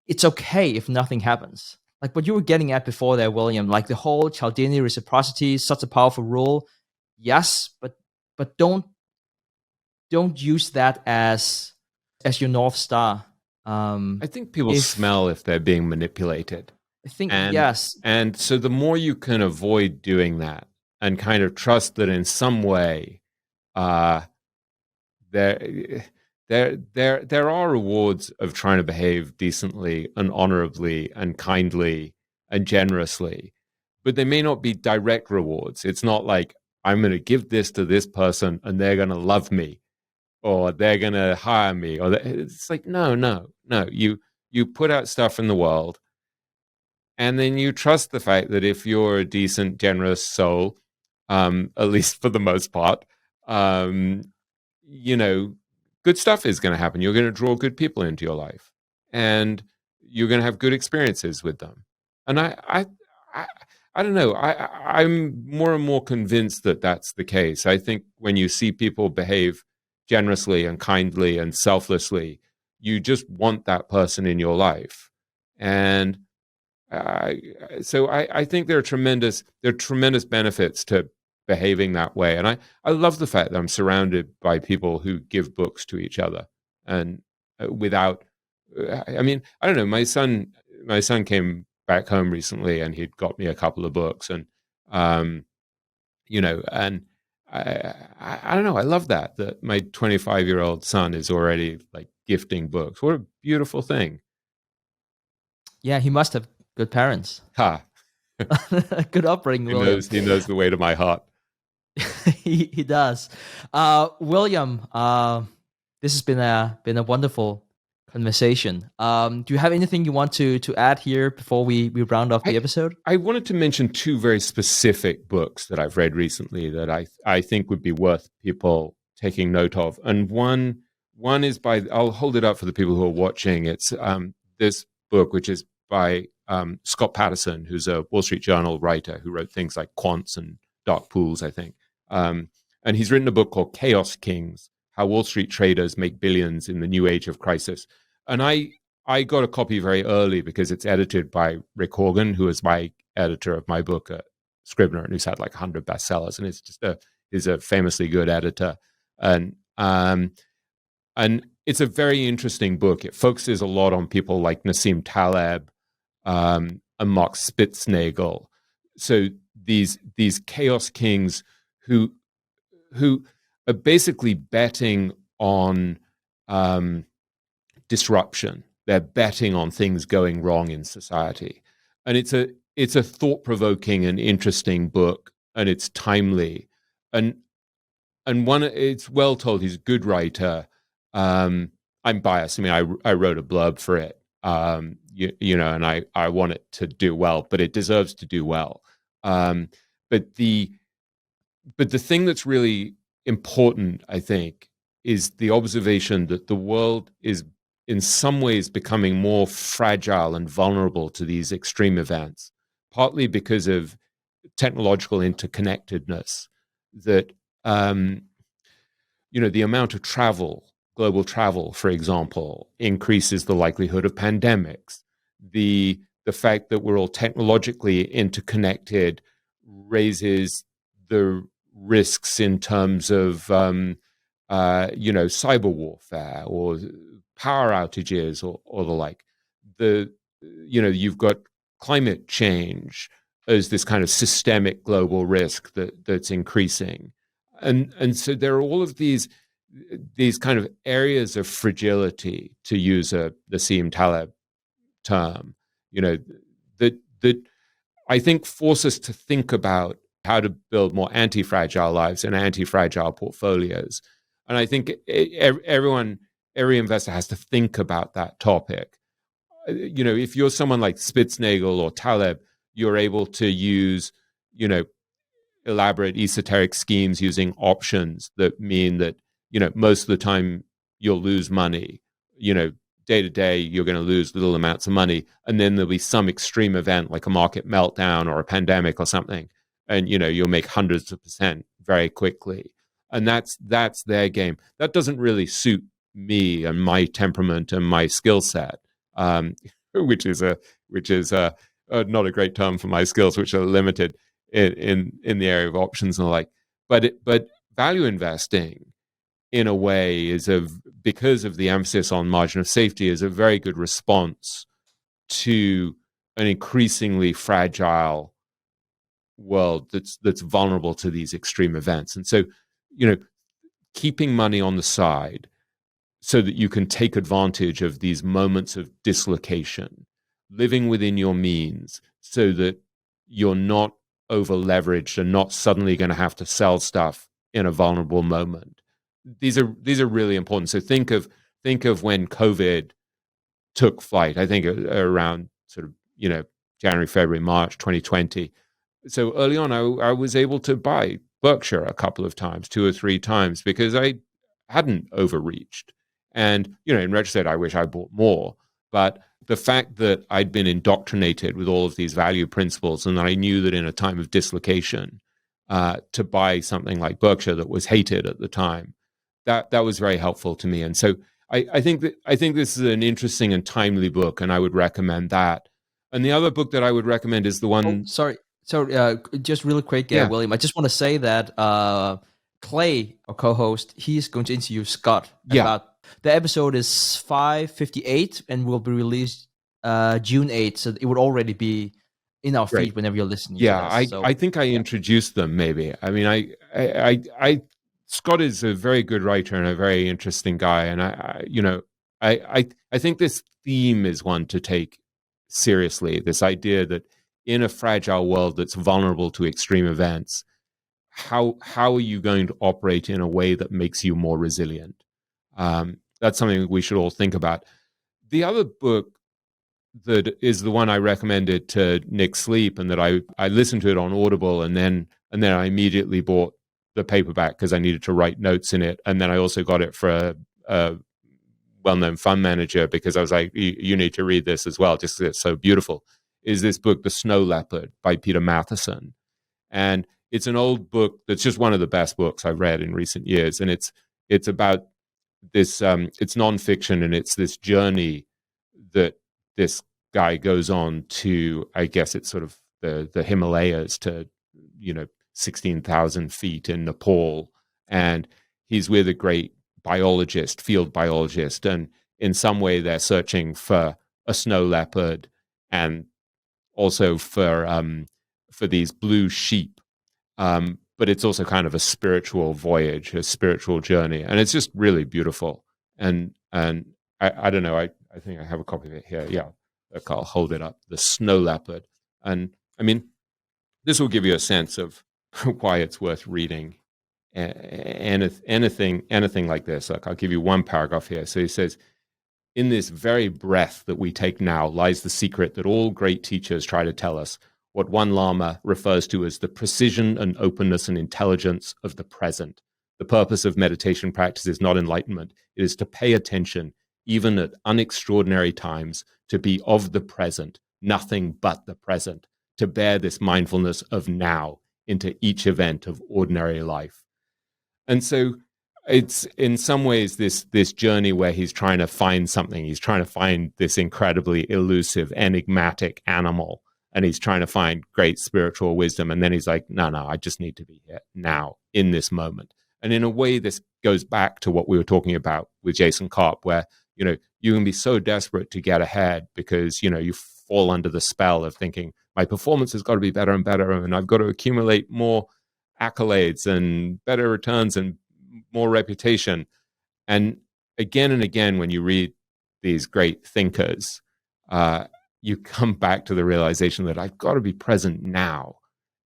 it's okay if nothing happens. Like what you were getting at before there, William, like the whole Cialdini reciprocity is such a powerful rule. Yes, but don't use that as your North Star. I think people smell if they're being manipulated. I think, yes. And so the more you can avoid doing that and kind of trust that in some way there are rewards of trying to behave decently and honorably and kindly and generously, but they may not be direct rewards. It's not like I'm going to give this to this person and they're going to love me or they're going to hire me. It's like, no. You put out stuff in the world, and then you trust the fact that if you're a decent, generous soul, at least for the most part, good stuff is going to happen. You're going to draw good people into your life, and you're going to have good experiences with them. And I don't know. I'm more and more convinced that that's the case. I think when you see people behave generously and kindly and selflessly, you just want that person in your life. And so I think there are tremendous benefits to behaving that way. And I love the fact that I'm surrounded by people who give books to each other, and without, I mean, I don't know, my son came back home recently and he'd got me a couple of books, and, and I don't know, I love that my 25-year-old son is already like gifting books. What a beautiful thing. Yeah, he must have good parents. Ha. Good upbringing, William. He knows the way to my heart. he does. William, this has been a wonderful conversation. Do you have anything you want to add here before we round off the episode? I wanted to mention 2 very specific books that I've read recently that I think would be worth people taking note of. And one is by, I'll hold it up for the people who are watching. It's this book, which is by Scott Patterson, who's a Wall Street Journal writer who wrote things like Quants and Dark Pools, I think. And he's written a book called Chaos Kings: How Wall Street Traders Make Billions in the New Age of Crisis. And I I got a copy very early because it's edited by Rick Horgan, who is my editor of my book at Scribner, and who's had like 100 bestsellers, and is a famously good editor, and it's a very interesting book. It focuses a lot on people like Nassim Taleb and Mark Spitznagel. So these chaos kings who are basically betting on disruption. They're betting on things going wrong in society, and it's a thought-provoking and interesting book, and it's timely, and it's well told. He's a good writer. I'm biased. I mean, I wrote a blurb for it, and I want it to do well, but it deserves to do well. But the thing that's really important, I think, is the observation that the world is in some ways becoming more fragile and vulnerable to these extreme events, partly because of technological interconnectedness, that the amount of travel, global travel, for example, increases the likelihood of pandemics. The fact that we're all technologically interconnected raises the risks in terms of cyber warfare or power outages or the like. You've got climate change as this kind of systemic global risk that's increasing, and so there are all of these kind of areas of fragility, to use the Nassim Taleb term, that I think force us to think about how to build more anti-fragile lives and anti-fragile portfolios. And I think every investor has to think about that topic. If you're someone like Spitznagel or Taleb, you're able to use, elaborate esoteric schemes using options that mean that, most of the time you'll lose money. Day to day, you're going to lose little amounts of money. And then there'll be some extreme event like a market meltdown or a pandemic or something. And, you'll make hundreds of % very quickly. And that's their game. That doesn't really suit me and my temperament and my skill set, which is not a great term for my skills, which are limited in the area of options and the like. But value investing, in a way, because of the emphasis on margin of safety, is a very good response to an increasingly fragile world that's vulnerable to these extreme events. And so, keeping money on the side so that you can take advantage of these moments of dislocation, living within your means so that you're not over leveraged and not suddenly going to have to sell stuff in a vulnerable moment. These are really important. So think of when COVID took flight. I think around sort of January, February, March 2020. So early on, I was able to buy Berkshire a couple of times, 2 or 3 times, because I hadn't overreached. And in retrospect, I wish I bought more. But the fact that I'd been indoctrinated with all of these value principles, and that I knew that in a time of dislocation, to buy something like Berkshire that was hated at the time, that was very helpful to me. And so I think this is an interesting and timely book, and I would recommend that. And the other book that I would recommend is the one. Sorry, just really quick, Yeah. William. I just want to say that Clay, our co-host, he's going to interview Scott about. The episode is 558 and will be released June 8th, so it would already be in our feed whenever you're listening. Yeah, to this. I think I introduced them. Maybe. I mean, I Scott is a very good writer and a very interesting guy, and I think this theme is one to take seriously. This idea that in a fragile world that's vulnerable to extreme events, how are you going to operate in a way that makes you more resilient? That's something we should all think about. The other book that is the one I recommended to Nick Sleep, and that I listened to it on Audible, and then I immediately bought the paperback because I needed to write notes in it, and then I also got it for a well-known fund manager because I was like, you need to read this as well, just because it's so beautiful. Is this book, The Snow Leopard by Peter Matheson, and it's an old book that's just one of the best books I've read in recent years, and it's about this. It's nonfiction, and it's this journey that this guy goes on to, I guess it's sort of the Himalayas to, 16,000 feet in Nepal. And he's with a great biologist, field biologist. And in some way, they're searching for a snow leopard and also for these blue sheep. But it's also kind of a spiritual voyage, a spiritual journey. And it's just really beautiful. And I don't know, I think I have a copy of it here. Yeah, I'll hold it up. The snow leopard. And I mean, this will give you a sense of why it's worth reading anything like this. Like, I'll give you one paragraph here. So he says, in this very breath that we take now lies the secret that all great teachers try to tell us, what one Lama refers to as the precision and openness and intelligence of the present. The purpose of meditation practice is not enlightenment. It is to pay attention, even at unextraordinary times, to be of the present, nothing but the present, to bear this mindfulness of now into each event of ordinary life. And so it's in some ways this journey where he's trying to find something. He's trying to find this incredibly elusive, enigmatic animal, and he's trying to find great spiritual wisdom. And then he's like, no, I just need to be here now, in this moment. And in a way, this goes back to what we were talking about with Jason Kopp, where, you can be so desperate to get ahead because, you fall under the spell of thinking, my performance has got to be better and better, and I've got to accumulate more accolades and better returns and more reputation. And again, when you read these great thinkers, you come back to the realization that I've got to be present now.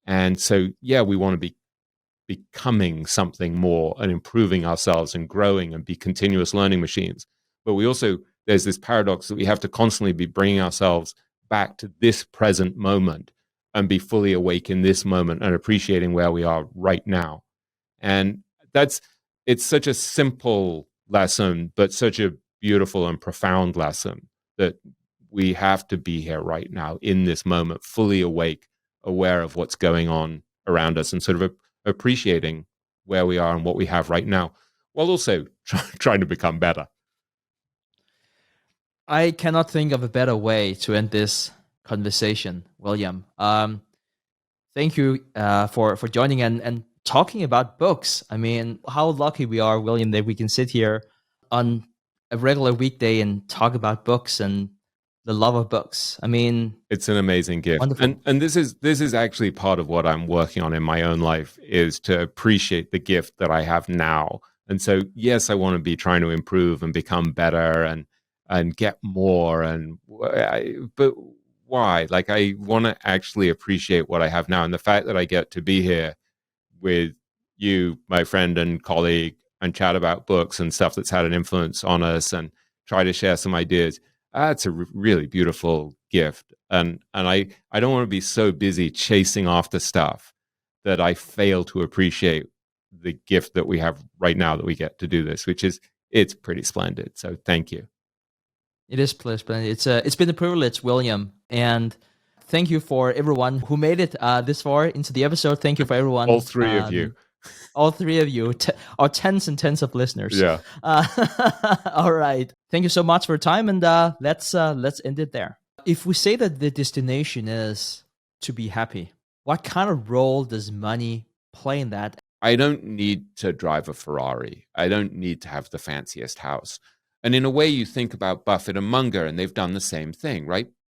And so, yeah, we want to be becoming something more and improving ourselves and growing and be continuous learning machines. But we also, there's this paradox that we have to constantly be bringing ourselves back to this present moment and be fully awake in this moment and appreciating where we are right now. And it's such a simple lesson, but such a beautiful and profound lesson that we have to be here right now in this moment, fully awake, aware of what's going on around us, and sort of appreciating where we are and what we have right now, while also trying to become better. I cannot think of a better way to end this conversation, William. Thank you for joining and talking about books. I mean, how lucky we are, William, that we can sit here on a regular weekday and talk about books and the love of books. I mean, it's an amazing gift. Wonderful. And this is actually part of what I'm working on in my own life, is to appreciate the gift that I have now. And so, yes, I want to be trying to improve and become better and get more. But why? Like, I want to actually appreciate what I have now. And the fact that I get to be here with you, my friend and colleague, and chat about books and stuff that's had an influence on us and try to share some ideas, that's a really beautiful gift. And I don't want to be so busy chasing after stuff that I fail to appreciate the gift that we have right now that we get to do this, it's pretty splendid. So thank you. It is splendid. It's been a privilege, William, and thank you for everyone who made it this far into the episode. Thank you for everyone. All three of you. All three of you, our tens and tens of listeners. Yeah. All right. Thank you so much for your time, and let's end it there. If we say that the destination is to be happy, what kind of role does money play in that? I don't need to drive a Ferrari. I don't need to have the fanciest house. And in a way, you think about Buffett and Munger, and they've done the same thing, right?